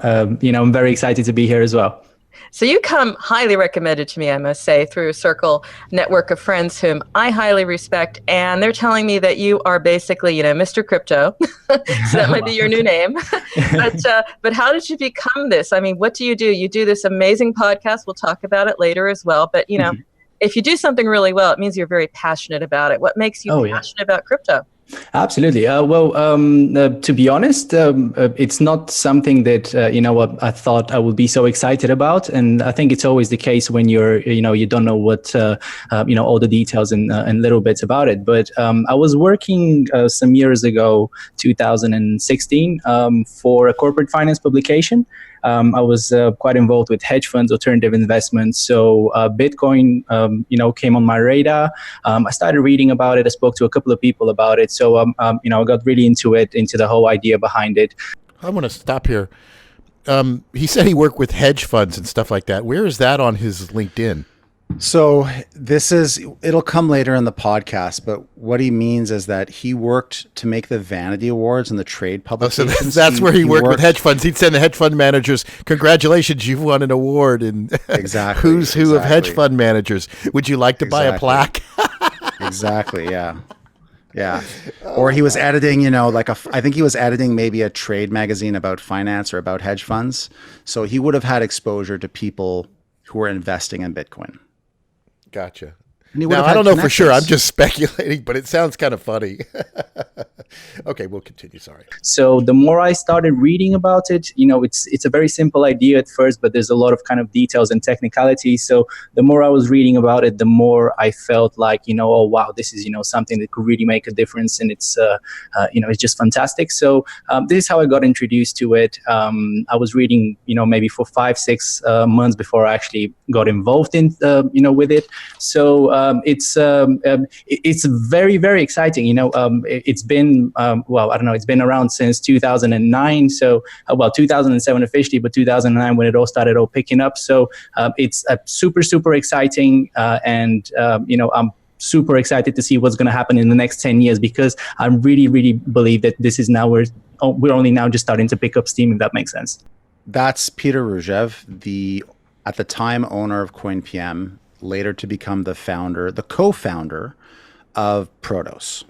very excited to be here as well. So you come highly recommended to me, I must say, through a circle network of friends whom I highly respect. And they're telling me that you are basically, Mr. Crypto. So that might be your new name. But how did you become this? I mean, what do? You do this amazing podcast. We'll talk about it later as well. But, if you do something really well, it means you're very passionate about it. What makes you passionate about crypto? Absolutely. To be honest, it's not something that I thought I would be so excited about, and I think it's always the case when you don't know what all the details and little bits about it. But I was working some years ago, 2016, for a corporate finance publication. I was quite involved with hedge funds, alternative investments. So Bitcoin, came on my radar. I started reading about it. I spoke to a couple of people about it. So, I got really into the whole idea behind it. I want to stop here. He said he worked with hedge funds and stuff like that. Where is that on his LinkedIn? So it'll come later in the podcast, but what he means is that he worked to make the Vanity Awards and the trade publications. So that's where he worked with hedge funds. He'd send the hedge fund managers, congratulations, you've won an award. And exactly, who's who of hedge fund managers. Would you like to buy a plaque? Exactly, yeah. Yeah. Or he was editing, I think he was editing maybe a trade magazine about finance or about hedge funds. So he would have had exposure to people who were investing in Bitcoin. Gotcha. Now, I don't know for sure. I'm just speculating, but it sounds kind of funny. Okay, we'll continue. Sorry. So the more I started reading about it, it's a very simple idea at first, but there's a lot of kind of details and technicalities. So the more I was reading about it, the more I felt like, oh, wow, this is, something that could really make a difference. And it's, it's just fantastic. So this is how I got introduced to it. I was reading, maybe for 5-6 months before I actually got involved in, with it. So it's very, very exciting. It's been, it's been around since 2009. So, 2007 officially, but 2009 when it all started picking up. So it's super, super exciting. And I'm super excited to see what's going to happen in the next 10 years, because I really, really believe that this is now we're only now just starting to pick up steam, if that makes sense. That's Peter Rujev, at the time owner of CoinPM, later to become the co-founder of Protos.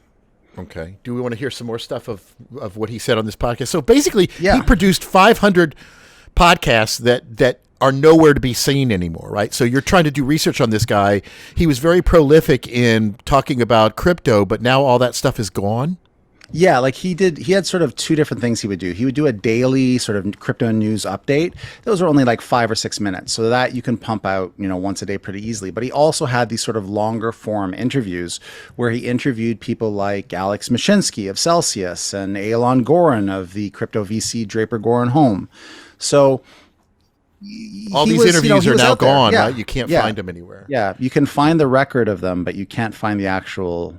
Okay. Do we want to hear some more stuff of what he said on this podcast? So basically, he produced 500 podcasts that are nowhere to be seen anymore, right? So you're trying to do research on this guy. He was very prolific in talking about crypto, but now all that stuff is gone? Yeah, like he had sort of two different things he would do. He would do a daily sort of crypto news update. Those are only like 5 or 6 minutes. So that you can pump out, once a day pretty easily. But he also had these sort of longer form interviews where he interviewed people like Alex Mashinsky of Celsius and Elon Goran of the crypto VC Draper Goran Home. So all these interviews are now gone, right? You can't find them anywhere. Yeah, you can find the record of them, but you can't find the actual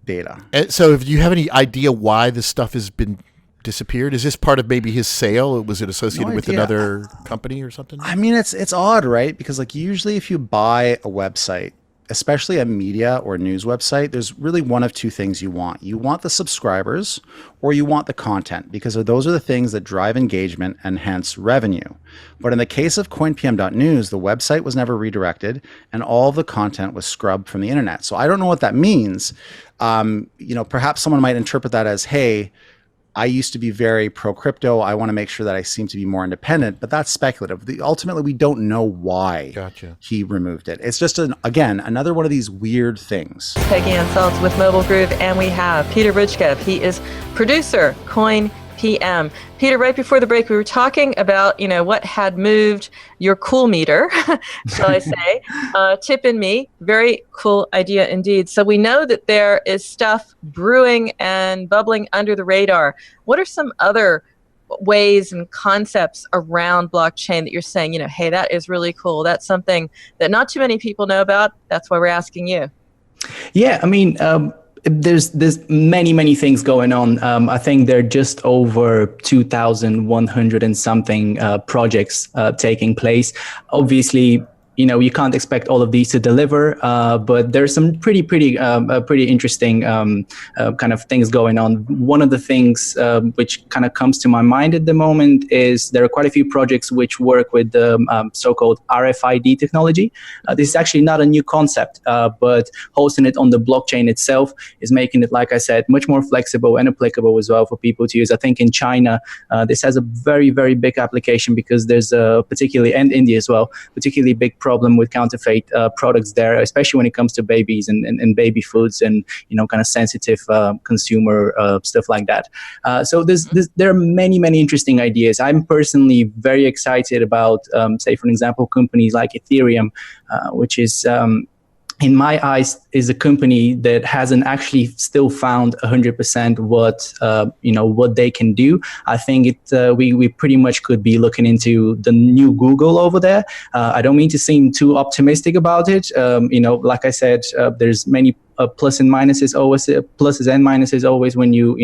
data. And so, do you have any idea why this stuff has been disappeared? Is this part of maybe his sale? Was it associated with another company or something? I mean, it's odd, right? Because like usually, if you buy a website, especially a media or news website, there's really one of two things you want. You want the subscribers, or you want the content, because those are the things that drive engagement and hence revenue. But in the case of CoinPM.news, the website was never redirected and all of the content was scrubbed from the internet. So I don't know what that means. Perhaps someone might interpret that as, hey, I used to be very pro crypto. I want to make sure that I seem to be more independent, but that's speculative. Ultimately, we don't know why he removed it. It's just, another one of these weird things. Peggy Ann Saltz with Mobile Groove, and we have Peter Rujev. He is producer, CoinPM. Peter, right before the break, we were talking about, what had moved your cool meter, shall I say, Tip and me. Very cool idea indeed. So we know that there is stuff brewing and bubbling under the radar. What are some other ways and concepts around blockchain that you're saying, hey, that is really cool. That's something that not too many people know about. That's why we're asking you. Yeah, I mean, there's many things going on. I think there are just over 2,100 and something projects taking place. Obviously, you can't expect all of these to deliver, but there's some pretty interesting kind of things going on. One of the things which kind of comes to my mind at the moment is there are quite a few projects which work with the so-called RFID technology. This is actually not a new concept, but hosting it on the blockchain itself is making it, like I said, much more flexible and applicable as well for people to use. I think in China, this has a very, very big application because there's particularly, and India as well, particularly big problem with counterfeit products there, especially when it comes to babies and baby foods and kind of sensitive consumer stuff like that. So there are many interesting ideas. I'm personally very excited about, say for example, companies like Ethereum, which is in my eyes, is a company that hasn't actually still found 100% what they can do. I think we pretty much could be looking into the new Google over there. I don't mean to seem too optimistic about it. Like I said, there's many plus and minuses always, pluses and minuses always when you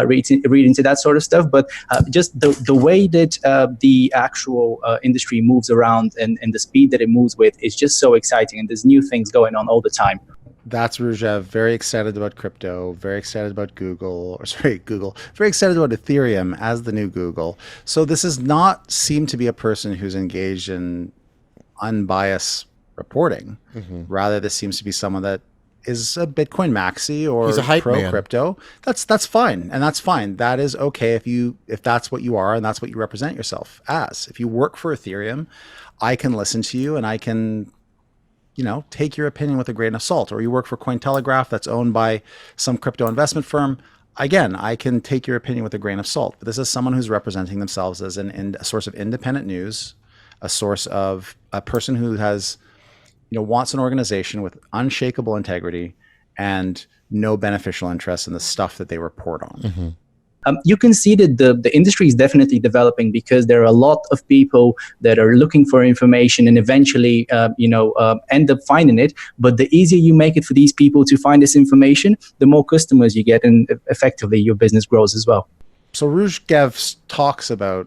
read into that sort of stuff. But just the way that the actual industry moves around and the speed that it moves with is just so exciting, and there's new things going on all the time. That's Ružev, very excited about crypto, very excited about Google, very excited about Ethereum as the new Google. So this does not seem to be a person who's engaged in unbiased reporting. Rather, this seems to be someone that is a Bitcoin maxi or he's a hype pro man. Crypto. That's fine, and that's fine. That is okay if that's what you are and that's what you represent yourself as. If you work for Ethereum, I can listen to you and I can, take your opinion with a grain of salt. Or you work for Cointelegraph, that's owned by some crypto investment firm. Again, I can take your opinion with a grain of salt. But this is someone who's representing themselves as a source of independent news, a source of a person who has, wants an organization with unshakable integrity and no beneficial interest in the stuff that they report on. You can see that the industry is definitely developing because there are a lot of people that are looking for information and eventually, end up finding it. But the easier you make it for these people to find this information, the more customers you get, and effectively your business grows as well. So Ružev talks about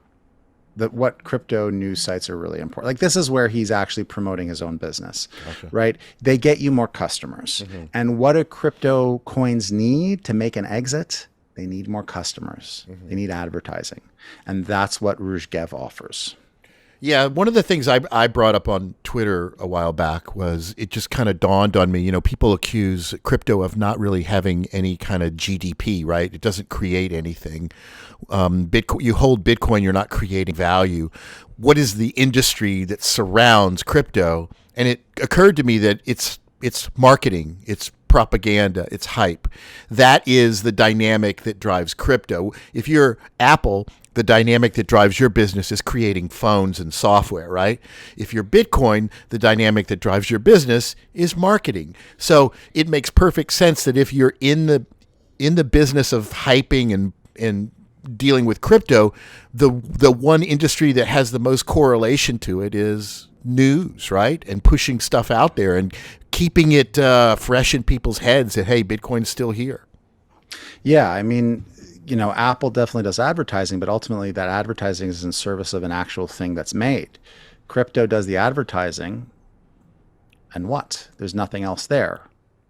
what crypto news sites are really important. Like this is where he's actually promoting his own business, right? They get you more customers. And what do crypto coins need to make an exit? They need more customers. They need advertising. And that's what Ružev offers. Yeah, one of the things I brought up on Twitter a while back was it just kind of dawned on me, people accuse crypto of not really having any kind of GDP, right? It doesn't create anything. Bitcoin, you hold Bitcoin, you're not creating value. What is the industry that surrounds crypto? And it occurred to me that it's marketing, it's propaganda, it's hype. That is the dynamic that drives crypto. If you're Apple, the dynamic that drives your business is creating phones and software, right? If you're Bitcoin, the dynamic that drives your business is marketing. So it makes perfect sense that if you're in the business of hyping and dealing with crypto, the one industry that has the most correlation to it is news, right? And pushing stuff out there and keeping it fresh in people's heads that, hey, Bitcoin's still here. Yeah, I mean, Apple definitely does advertising, but ultimately that advertising is in service of an actual thing that's made. Crypto does the advertising, and what? There's nothing else there.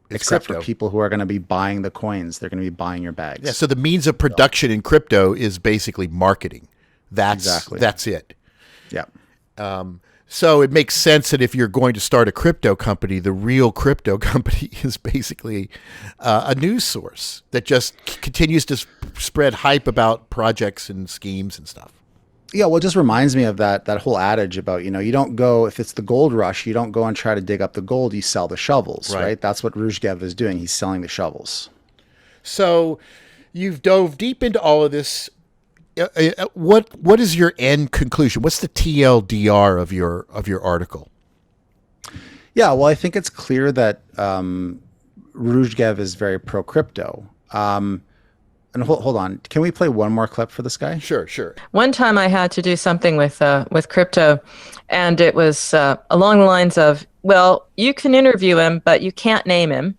Except for people who are going to be buying the coins. They're going to be buying your bags. Yeah, so the means of production in crypto is basically marketing. That's it. Yeah. So it makes sense that if you're going to start a crypto company, the real crypto company is basically a news source that just continues to spread hype about projects and schemes and stuff. Yeah, well, it just reminds me of that whole adage about, you don't go, if it's the gold rush, you don't go and try to dig up the gold, you sell the shovels, right? That's what Ružev is doing. He's selling the shovels. So you've dove deep into all of this. What is your end conclusion? What's the TLDR of your article? Yeah, well, I think it's clear that Ružev is very pro crypto. And hold on, can we play one more clip for this guy? Sure. One time I had to do something with crypto, and it was along the lines of, well, you can interview him, but you can't name him.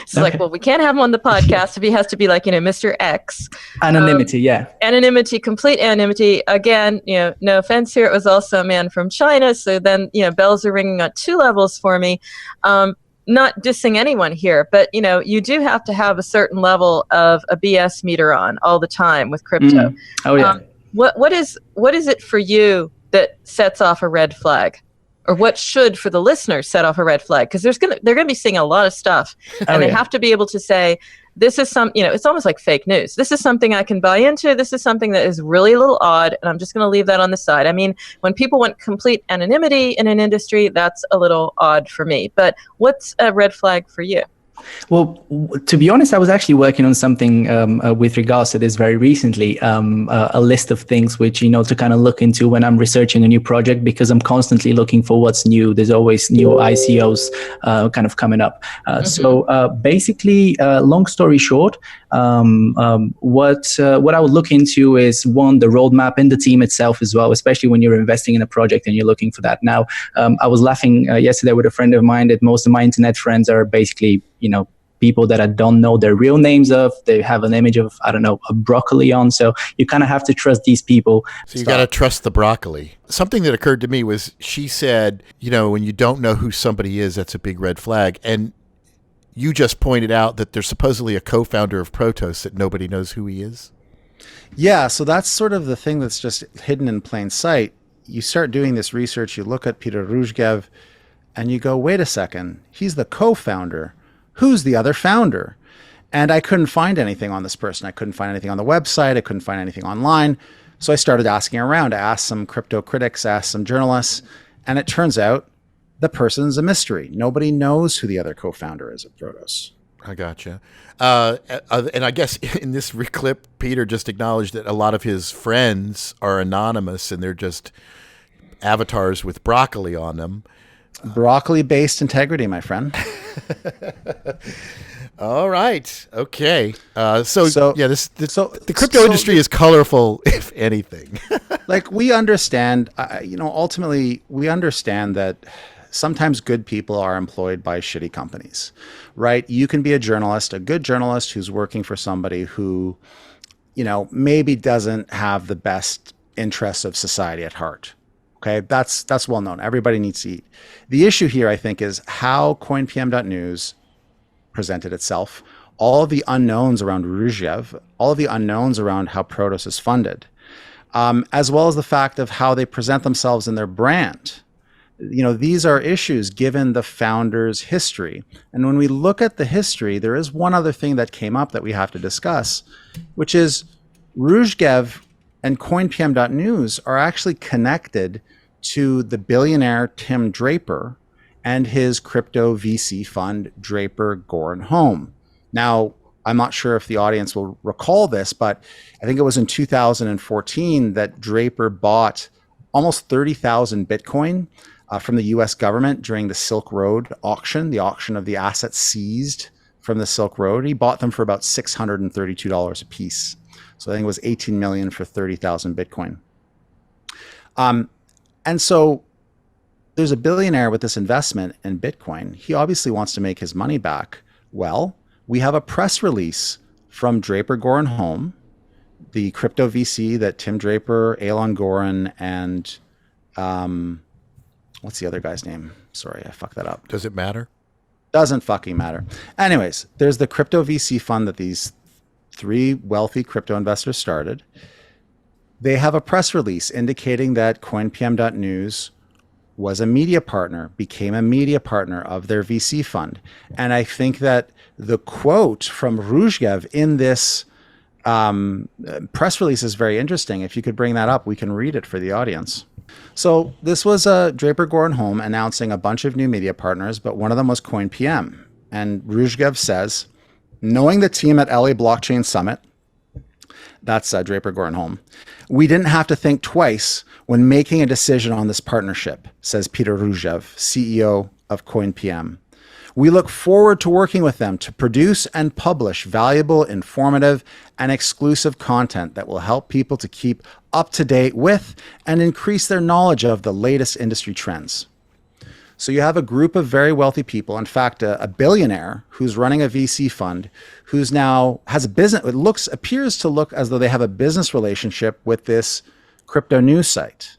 It's like, well, we can't have him on the podcast if he has to be like, Mr. X. Anonymity, yeah. Anonymity, complete anonymity. Again, no offense here. It was also a man from China. So then, bells are ringing on two levels for me. Not dissing anyone here, but you do have to have a certain level of a BS meter on all the time with crypto. Oh yeah. What is it for you that sets off a red flag, or what should for the listeners set off a red flag? Because they're going to be seeing a lot of stuff, and they have to be able to say, this is it's almost like fake news. This is something I can buy into. This is something that is really a little odd, and I'm just going to leave that on the side. I mean, when people want complete anonymity in an industry, that's a little odd for me. But what's a red flag for you? Well, to be honest, I was actually working on something with regards to this very recently, a list of things which, to kind of look into when I'm researching a new project, because I'm constantly looking for what's new. There's always new ICOs kind of coming up. So basically, long story short, what I would look into is, one, the roadmap in the team itself as well, especially when you're investing in a project and you're looking for that. Now, I was laughing yesterday with a friend of mine that most of my internet friends are basically, people that I don't know their real names of. They have an image of, I don't know, a broccoli on. So you kind of have to trust these people. So you got to trust the broccoli. Something that occurred to me was, she said, when you don't know who somebody is, that's a big red flag. And you just pointed out that there's supposedly a co-founder of Protos that nobody knows who he is. Yeah, so that's sort of the thing that's just hidden in plain sight. You start doing this research, you look at Peter Ruzhgev, and you go, wait a second, he's the co-founder. Who's the other founder? And I couldn't find anything on this person. I couldn't find anything on the website. I couldn't find anything online. So I started asking around. I asked some crypto critics, asked some journalists, and it turns out the person's a mystery. Nobody knows who the other co-founder is of Protos. I gotcha. And I guess in this clip, Peter just acknowledged that a lot of his friends are anonymous and they're just avatars with broccoli on them. Broccoli-based integrity, my friend. All right. Okay. So yeah, the crypto so industry is colorful, if anything. Like, we understand, ultimately, we understand that sometimes good people are employed by shitty companies, right? You can be a journalist, a good journalist who's working for somebody who, maybe doesn't have the best interests of society at heart. Okay, that's well known. Everybody needs to eat. The issue here, I think, is how CoinPM.news presented itself, all of the unknowns around Ruzhgev, all of the unknowns around how Protos is funded, as well as the fact of how they present themselves in their brand. These are issues given the founder's history. And when we look at the history, there is one other thing that came up that we have to discuss, which is Ruzhgev and CoinPM.news are actually connected to the billionaire Tim Draper and his crypto VC fund, Draper Goren Home. Now, I'm not sure if the audience will recall this, but I think it was in 2014 that Draper bought almost 30,000 Bitcoin from the US government during the Silk Road auction, the auction of the assets seized from the Silk Road. He bought them for about $632 a piece. So I think it was 18 million for 30,000 Bitcoin. And so there's a billionaire with this investment in Bitcoin. He obviously wants to make his money back. Well, we have a press release from Draper Goren Home, the crypto VC that Tim Draper, Elon Goren, and what's the other guy's name? Sorry, I fucked that up. Does it matter? Doesn't fucking matter. Anyways, there's the crypto VC fund that these three wealthy crypto investors started. They have a press release indicating that CoinPM.news was a media partner, became a media partner of their VC fund. And I think that the quote from Ruzhgev in this press release is very interesting. If you could bring that up, we can read it for the audience. So this was Draper Goren Home announcing a bunch of new media partners, but one of them was CoinPM. And Ruzhgev says, knowing the team at LA Blockchain Summit, that's Draper Goren Home, we didn't have to think twice when making a decision on this partnership, says Peter Ruzhgev, CEO of CoinPM. We look forward to working with them to produce and publish valuable, informative, and exclusive content that will help people to keep up to date with and increase their knowledge of the latest industry trends. So you have a group of very wealthy people, in fact, a billionaire who's running a VC fund, who's now has a business, appears to look as though they have a business relationship with this crypto news site.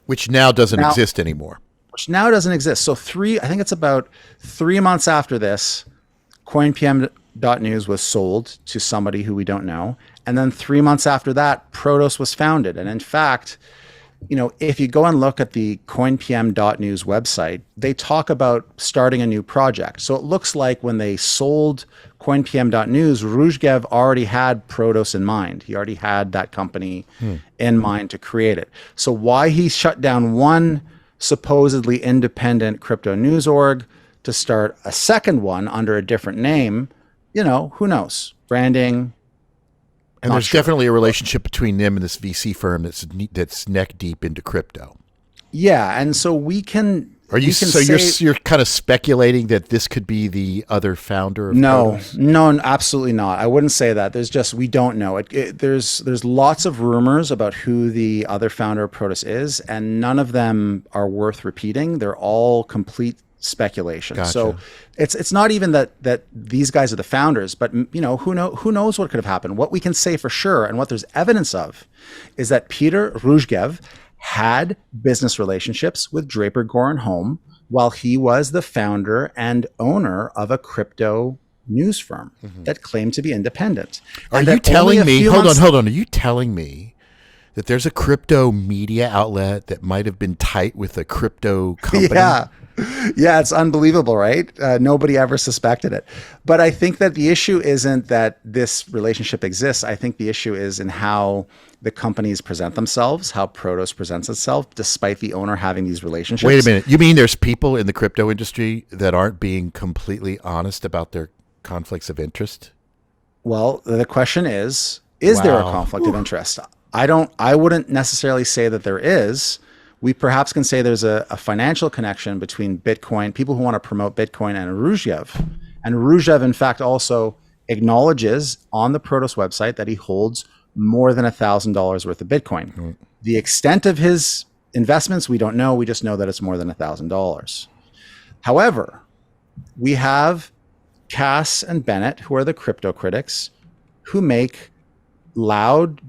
Which now doesn't exist anymore. Which now doesn't exist. So I think it's about 3 months after this, CoinPM.news was sold to somebody who we don't know. And then 3 months after that, Protos was founded. And in fact, if you go and look at the coinpm.news website, they talk about starting a new project. So it looks like when they sold coinpm.news, Ruzhgev already had Protos in mind. He already had that company in mind to create it. So why he shut down one supposedly independent crypto news org to start a second one under a different name, who knows? Branding. And there's definitely a relationship between them and this VC firm that's neck deep into crypto. Yeah, and so we can. You're kind of speculating that this could be the other founder of Protos? No, absolutely not. I wouldn't say that. We don't know. There's lots of rumors about who the other founder of Protos is, and none of them are worth repeating. They're all complete speculation. Gotcha. So it's not even that these guys are the founders, but who knows what could have happened. What we can say for sure, and what there's evidence of, is that Peter Ruzhgev had business relationships with Draper Goren Home while he was the founder and owner of a crypto news firm that claimed to be independent. Are you telling me, hold on, are you telling me that there's a crypto media outlet that might have been tight with a crypto company? Yeah, it's unbelievable, right? Nobody ever suspected it. But I think that the issue isn't that this relationship exists. I think the issue is in how the companies present themselves, how Protos presents itself, despite the owner having these relationships. Wait a minute. You mean there's people in the crypto industry that aren't being completely honest about their conflicts of interest? Well, the question is there a conflict of interest? I wouldn't necessarily say that there is. We perhaps can say there's a financial connection between Bitcoin, people who want to promote Bitcoin, and Ruzhgev. And Ruzhgev, in fact, also acknowledges on the Protos website that he holds more than $1,000 worth of Bitcoin. The extent of his investments, we don't know. We just know that it's more than $1,000. However, we have Cass and Bennett, who are the crypto critics, who make loud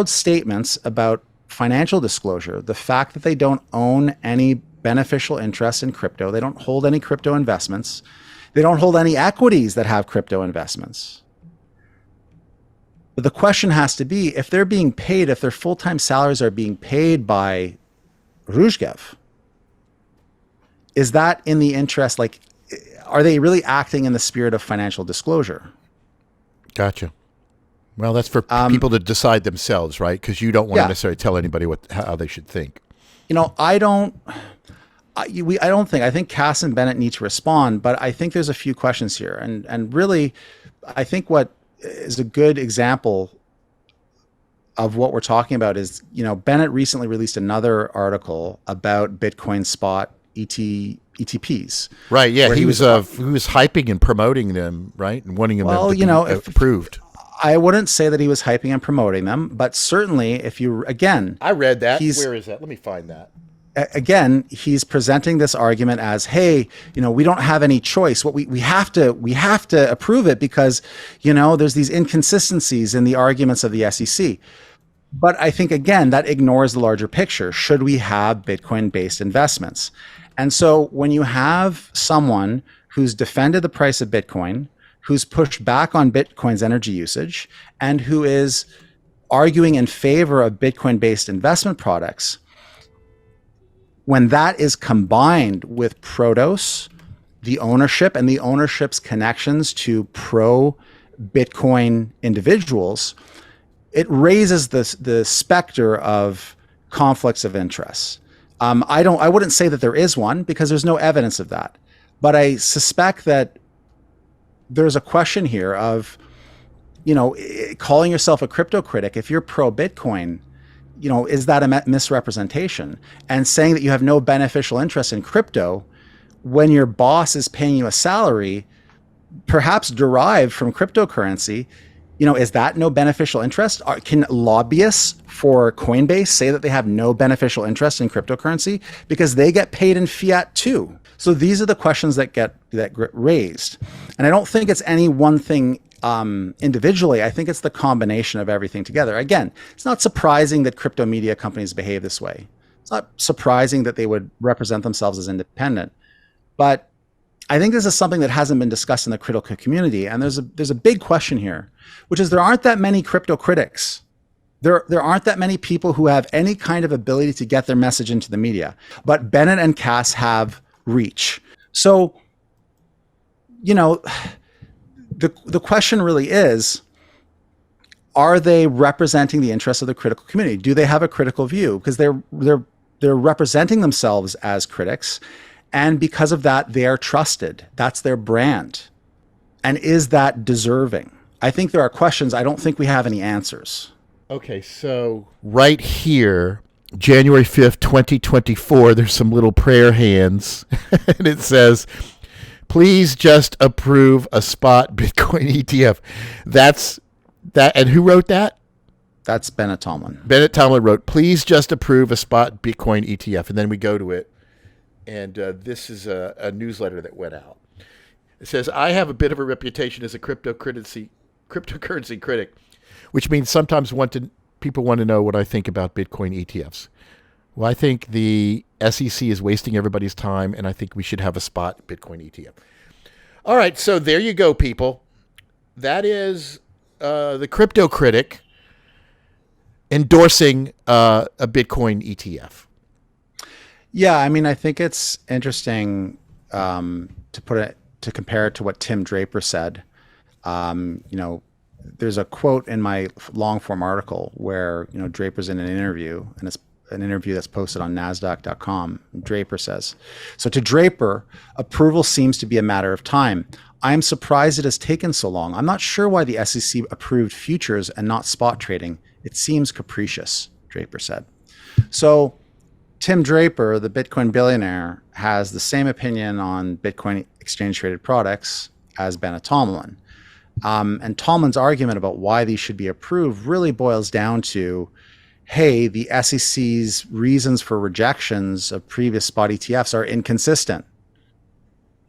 statements about financial disclosure, the fact that they don't own any beneficial interest in crypto, they don't hold any crypto investments, they don't hold any equities that have crypto investments. But the question has to be, if they're being paid, if their full-time salaries are being paid by Ruzhgev, is that in the interest, are they really acting in the spirit of financial disclosure? Gotcha. Well, that's for people to decide themselves, right? Because you don't want to necessarily tell anybody how they should think. I think Cass and Bennett need to respond, but I think there's a few questions here. And really, I think what is a good example of what we're talking about is, Bennett recently released another article about Bitcoin spot ETPs. Right, yeah. He was hyping and promoting them, right? And wanting them to be approved. I wouldn't say that he was hyping and promoting them, but certainly I read that. Where is that? Let me find that. Again, he's presenting this argument as, hey, we don't have any choice. What we have to approve it because, there's these inconsistencies in the arguments of the SEC. But I think, again, that ignores the larger picture. Should we have Bitcoin-based investments? And so when you have someone who's defended the price of Bitcoin, who's pushed back on Bitcoin's energy usage, and who is arguing in favor of Bitcoin-based investment products, when that is combined with Protos, the ownership and the ownership's connections to pro-Bitcoin individuals, it raises the specter of conflicts of interest. I wouldn't say that there is one because there's no evidence of that, but I suspect that there's a question here of, calling yourself a crypto critic. If you're pro Bitcoin, is that a misrepresentation? And saying that you have no beneficial interest in crypto when your boss is paying you a salary, perhaps derived from cryptocurrency, is that no beneficial interest? Can lobbyists for Coinbase say that they have no beneficial interest in cryptocurrency because they get paid in fiat too? So these are the questions that get raised. And I don't think it's any one thing individually. I think it's the combination of everything together. Again, it's not surprising that crypto media companies behave this way. It's not surprising that they would represent themselves as independent. But I think this is something that hasn't been discussed in the critical community. And there's a big question here, which is there aren't that many crypto critics. There aren't that many people who have any kind of ability to get their message into the media, but Bennett and Cass have reach. So, the question really is, are they representing the interests of the critical community? Do they have a critical view? Because they're representing themselves as critics, and because of that, they are trusted. That's their brand. And is that deserving? I think there are questions. I don't think we have any answers. Okay, so right here, January 5th, 2024, there's some little prayer hands, and it says, please just approve a spot Bitcoin ETF. That's that. And who wrote that? That's Bennett Tomlin. Bennett Tomlin wrote, please just approve a spot Bitcoin ETF. And then we go to it, and this is a newsletter that went out. It says, I have a bit of a reputation as a cryptocurrency critic, which means sometimes people want to know what I think about Bitcoin ETFs. Well, I think the SEC is wasting everybody's time, and I think we should have a spot Bitcoin ETF. All right, so there you go, people. That is the crypto critic endorsing a Bitcoin ETF. Yeah, I mean, I think it's interesting to compare it to what Tim Draper said. There's a quote in my long form article where, Draper's in an interview, and it's an interview that's posted on NASDAQ.com. Draper says, so to Draper, approval seems to be a matter of time. I am surprised it has taken so long. I'm not sure why the SEC approved futures and not spot trading. It seems capricious, Draper said. So Tim Draper, the Bitcoin billionaire, has the same opinion on Bitcoin exchange traded products as Bennett Tomlin. And Tomlin's argument about why these should be approved really boils down to, hey, the SEC's reasons for rejections of previous spot ETFs are inconsistent.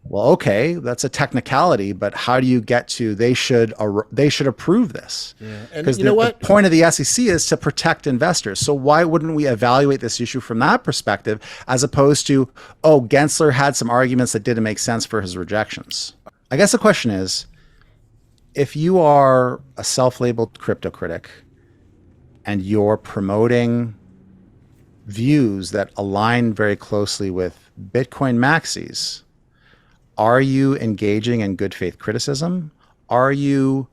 Well, okay, that's a technicality, but how do you get to they should approve this? Because the point of the SEC is to protect investors. So why wouldn't we evaluate this issue from that perspective, as opposed to, Gensler had some arguments that didn't make sense for his rejections? I guess the question is, if you are a self-labeled crypto critic and you're promoting views that align very closely with Bitcoin maxis, are you engaging in good faith criticism? Are you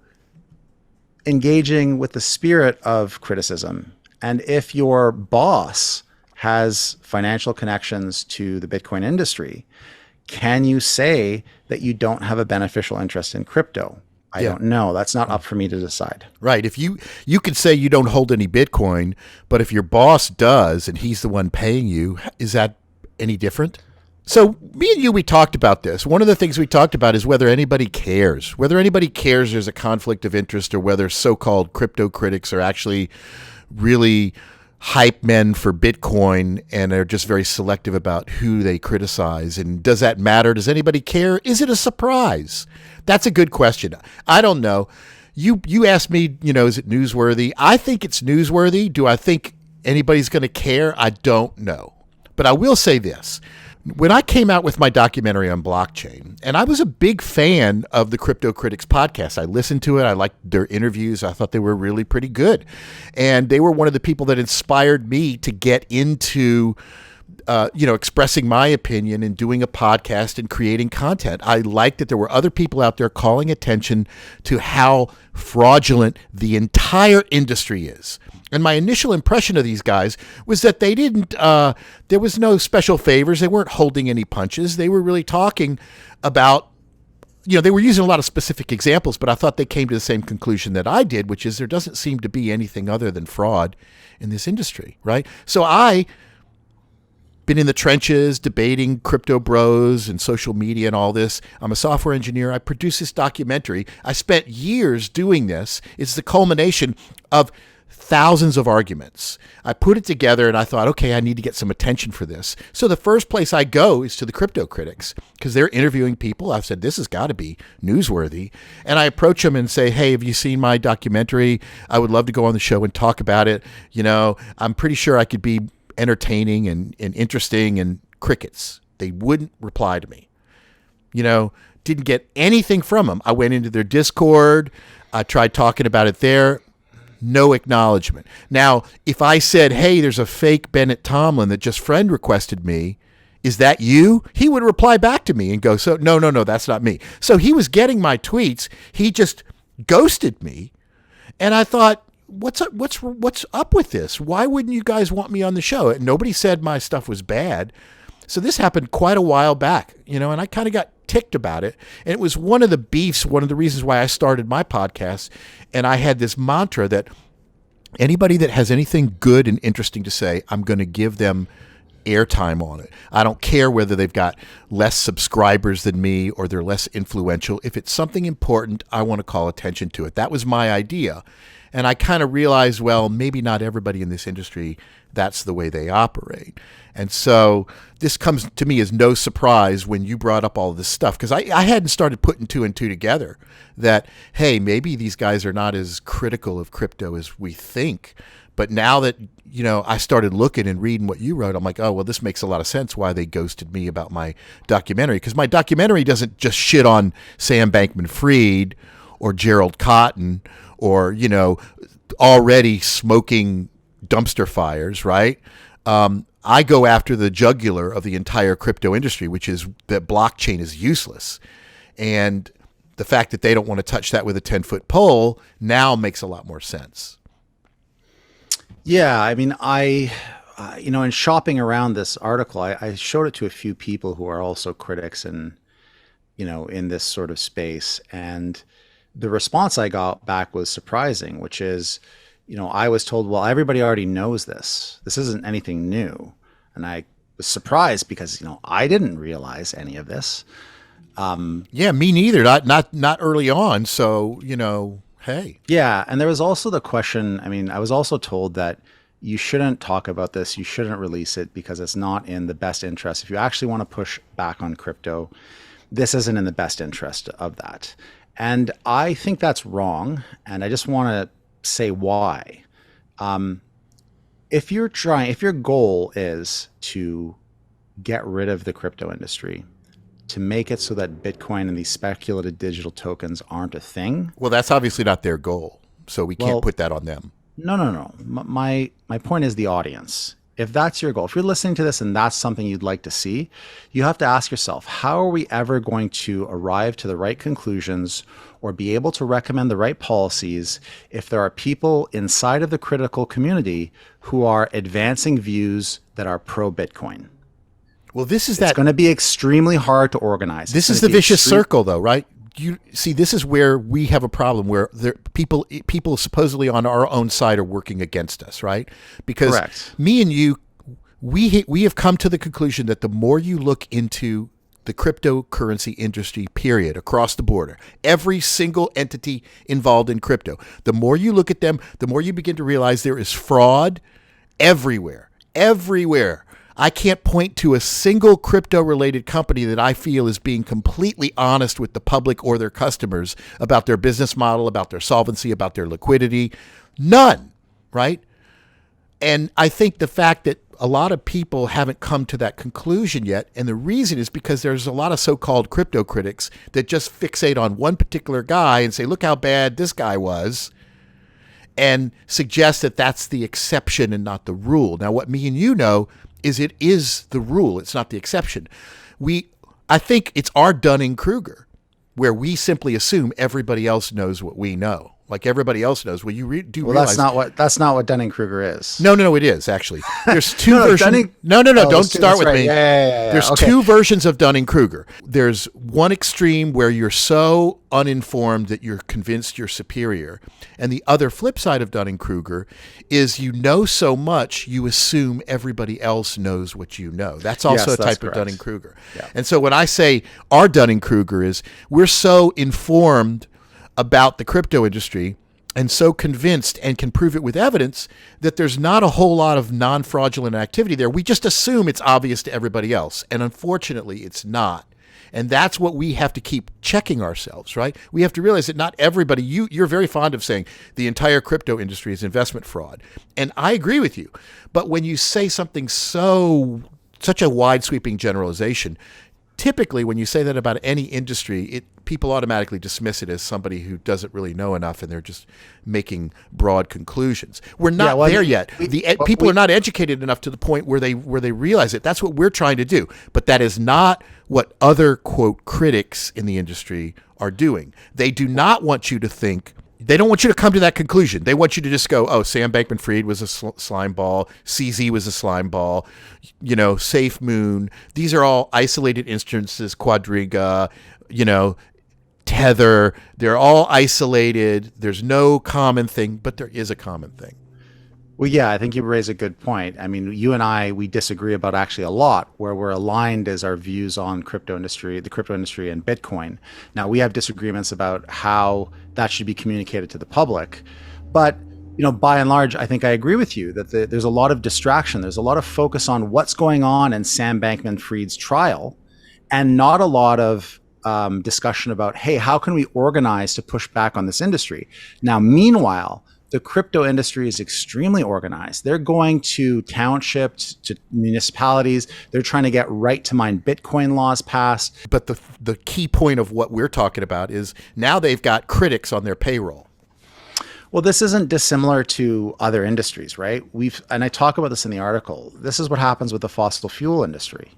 engaging with the spirit of criticism? And if your boss has financial connections to the Bitcoin industry, can you say that you don't have a beneficial interest in crypto? I don't know. That's not up for me to decide. Right. If you could say you don't hold any Bitcoin, but if your boss does and he's the one paying you, is that any different? So me and you, we talked about this. One of the things we talked about is whether anybody cares, there's a conflict of interest, or whether so-called crypto critics are actually really hype men for Bitcoin and are just very selective about who they criticize. And does that matter? Does anybody care? Is it a surprise? That's a good question. I don't know. You asked me, is it newsworthy? I think it's newsworthy. Do I think anybody's going to care? I don't know. But I will say this. When I came out with my documentary on blockchain, and I was a big fan of the Crypto Critics podcast. I listened to it. I liked their interviews. I thought they were really pretty good. And they were one of the people that inspired me to get into expressing my opinion and doing a podcast and creating content. I liked that there were other people out there calling attention to how fraudulent the entire industry is. And my initial impression of these guys was that they didn't, there was no special favors. They weren't holding any punches. They were really talking about, they were using a lot of specific examples, but I thought they came to the same conclusion that I did, which is there doesn't seem to be anything other than fraud in this industry, right? So I been in the trenches debating crypto bros and social media and all this. I'm a software engineer. I produced this documentary. I spent years doing this. It's the culmination of thousands of arguments. I put it together and I thought, okay, I need to get some attention for this. So the first place I go is to the crypto critics because they're interviewing people. I've said, this has got to be newsworthy. And I approach them and say, hey, have you seen my documentary? I would love to go on the show and talk about it. I'm pretty sure I could be entertaining and interesting, and crickets. They wouldn't reply to me. Didn't get anything from them. I went into their Discord. I tried talking about it there. No acknowledgement. Now, if I said, hey, there's a fake Bennett Tomlin that just friend requested me, is that you? He would reply back to me and go, so no, that's not me. So he was getting my tweets. He just ghosted me. And I thought, what's up with this? Why wouldn't you guys want me on the show? Nobody said my stuff was bad. So this happened quite a while back, and I kind of got ticked about it. And it was one of the beefs, one of the reasons why I started my podcast. And I had this mantra that anybody that has anything good and interesting to say, I'm going to give them airtime on it. I don't care whether they've got less subscribers than me or they're less influential. If it's something important, I want to call attention to it. That was my idea. And I kind of realized, well, maybe not everybody in this industry, that's the way they operate. And so this comes to me as no surprise when you brought up all of this stuff, because I hadn't started putting two and two together that, hey, maybe these guys are not as critical of crypto as we think. But now that, I started looking and reading what you wrote, I'm like, oh, well, this makes a lot of sense why they ghosted me about my documentary. Because my documentary doesn't just shit on Sam Bankman-Fried or Gerald Cotton or, already smoking dumpster fires, right? I go after the jugular of the entire crypto industry, which is that blockchain is useless. And the fact that they don't want to touch that with a 10-foot pole now makes a lot more sense. Yeah, I mean, in shopping around this article, I showed it to a few people who are also critics and, in this sort of space. And the response I got back was surprising, which is, I was told, well, everybody already knows this. This isn't anything new. And I was surprised because, I didn't realize any of this. Yeah, me neither. Not early on. So, hey. Yeah. And there was also the question, I was also told that you shouldn't talk about this. You shouldn't release it because it's not in the best interest. If you actually want to push back on crypto, this isn't in the best interest of that. And I think that's wrong. And I just want to say why. If your goal is to get rid of the crypto industry, to make it so that Bitcoin and these speculative digital tokens aren't a thing. Well, that's obviously not their goal. So we can't put that on them. No. My point is the audience. If that's your goal, if you're listening to this and that's something you'd like to see, you have to ask yourself, how are we ever going to arrive to the right conclusions or be able to recommend the right policies if there are people inside of the critical community who are advancing views that are pro-Bitcoin? Well, it's going to be extremely hard to organize. This is the vicious circle, though, right? You see, this is where we have a problem where people supposedly on our own side are working against us, right? Because Correct. Me and you, we have come to the conclusion that the more you look into the cryptocurrency industry, period, across the border, every single entity involved in crypto, the more you look at them, the more you begin to realize there is fraud everywhere. I can't point to a single crypto-related company that I feel is being completely honest with the public or their customers about their business model, about their solvency, about their liquidity. None, right? And I think the fact that a lot of people haven't come to that conclusion yet, and the reason is because there's a lot of so-called crypto critics that just fixate on one particular guy and say, look how bad this guy was, and suggest that that's the exception and not the rule. Now, what me and you know is it is the rule. It's not the exception. I think it's our Dunning-Kruger, where we simply assume everybody else knows what we know. Like everybody else knows. Well, you realize that's not what Dunning-Kruger is. No, it is actually. There's two versions. Don't start with me. Yeah. There's two versions of Dunning-Kruger. There's one extreme where you're so uninformed that you're convinced you're superior, and the other flip side of Dunning-Kruger is you know so much you assume everybody else knows what you know. That's also a type of Dunning-Kruger. Yeah. And so when I say our Dunning-Kruger is we're so informed about the crypto industry and so convinced and can prove it with evidence that there's not a whole lot of non-fraudulent activity there. We just assume it's obvious to everybody else. And unfortunately, it's not. And that's what we have to keep checking ourselves, right? We have to realize that not everybody, you're very fond of saying the entire crypto industry is investment fraud. And I agree with you. But when you say something such a wide sweeping generalization, typically when you say that about any industry, people automatically dismiss it as somebody who doesn't really know enough and they're just making broad conclusions. We're not there yet. People are not educated enough to the point where they realize it. That's what we're trying to do. But that is not what other, quote, critics in the industry are doing. They do not want you to think, they don't want you to come to that conclusion. They want you to just go, oh, Sam Bankman-Fried was a slime ball, CZ was a slime ball, Safe Moon. These are all isolated instances, Quadriga, Tether. They're all isolated. There's no common thing, but there is a common thing. Well, yeah, I think you raise a good point. I mean, you and I, we disagree about actually a lot. Where we're aligned is our views on the crypto industry and Bitcoin. Now, we have disagreements about how that should be communicated to the public. But, by and large, I think I agree with you that there's a lot of distraction. There's a lot of focus on what's going on in Sam Bankman-Fried's trial and not a lot of discussion about, hey, how can we organize to push back on this industry? Now, meanwhile, the crypto industry is extremely organized. They're going to townships, to municipalities. They're trying to get right to mine Bitcoin laws passed. But the key point of what we're talking about is now they've got critics on their payroll. Well, this isn't dissimilar to other industries, right? And I talk about this in the article. This is what happens with the fossil fuel industry.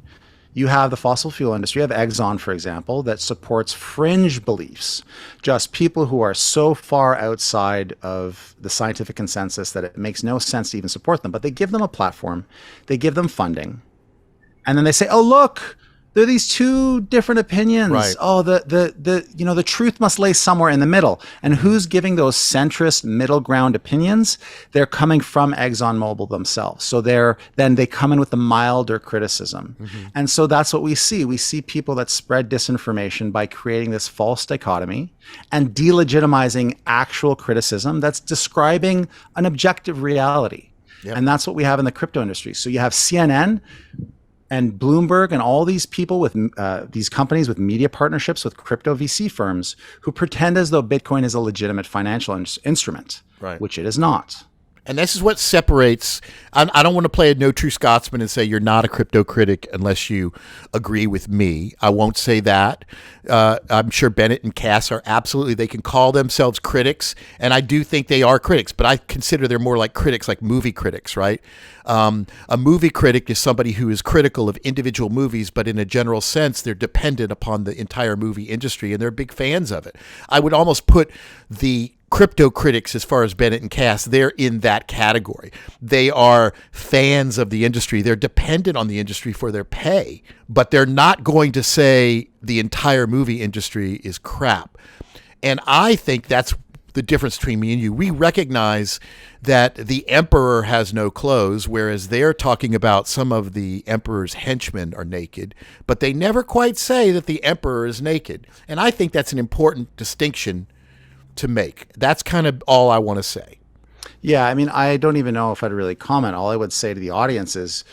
You have the fossil fuel industry, you have Exxon, for example, that supports fringe beliefs, just people who are so far outside of the scientific consensus that it makes no sense to even support them. But they give them a platform, they give them funding, and then they say, oh, look, there are these two different opinions. Right. Oh, the truth must lay somewhere in the middle. And who's giving those centrist middle ground opinions? They're coming from ExxonMobil themselves. So they come in with the milder criticism. Mm-hmm. And so that's what we see. We see people that spread disinformation by creating this false dichotomy and delegitimizing actual criticism that's describing an objective reality. Yep. And that's what we have in the crypto industry. So you have CNN and Bloomberg and all these people with these companies with media partnerships with crypto VC firms who pretend as though Bitcoin is a legitimate financial instrument, right, which it is not. And this is what separates. I don't want to play a no true Scotsman and say you're not a crypto critic unless you agree with me. I won't say that. I'm sure Bennett and Cass are absolutely, they can call themselves critics. And I do think they are critics, but I consider they're more like critics, like movie critics, right? A movie critic is somebody who is critical of individual movies, but in a general sense, they're dependent upon the entire movie industry and they're big fans of it. I would almost put the crypto critics, as far as Bennett and Cass, they're in that category. They are fans of the industry. They're dependent on the industry for their pay, but they're not going to say the entire movie industry is crap. And I think that's the difference between me and you. We recognize that the emperor has no clothes, whereas they're talking about some of the emperor's henchmen are naked, but they never quite say that the emperor is naked. And I think that's an important distinction to make. That's kind of all I want to say. Yeah, I mean, I don't even know if I'd really comment. All I would say to the audience is,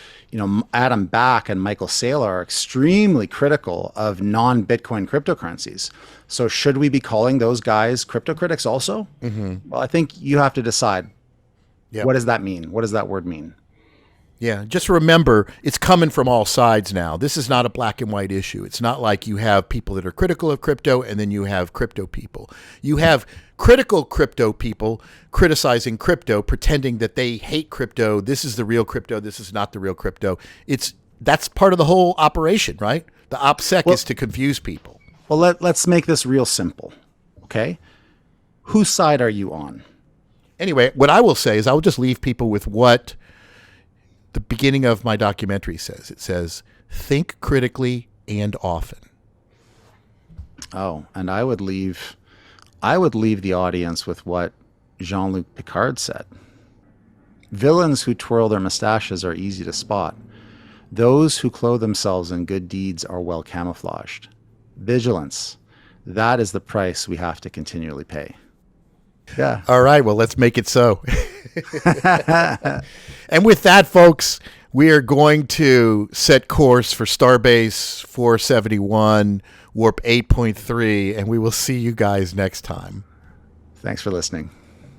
Adam Back and Michael Saylor are extremely critical of non-Bitcoin cryptocurrencies. So should we be calling those guys crypto critics also? Mm-hmm. Well, I think you have to decide. Yep. What does that mean? What does that word mean? Yeah, just remember, it's coming from all sides now. This is not a black and white issue. It's not like you have people that are critical of crypto and then you have crypto people. You have critical crypto people criticizing crypto, pretending that they hate crypto. This is the real crypto. This is not the real crypto. That's part of the whole operation, right? The OPSEC is to confuse people. Well, let's make this real simple, okay? Whose side are you on? Anyway, what I will say is I will just leave people with what the beginning of my documentary says. It says, think critically and often. Oh, and I would leave the audience with what Jean-Luc Picard said. Villains who twirl their mustaches are easy to spot. Those who clothe themselves in good deeds are well camouflaged. Vigilance, that is the price we have to continually pay. Yeah. All right. Well, let's make it so. And with that, folks, we are going to set course for Starbase 471, Warp 8.3, and we will see you guys next time. Thanks for listening.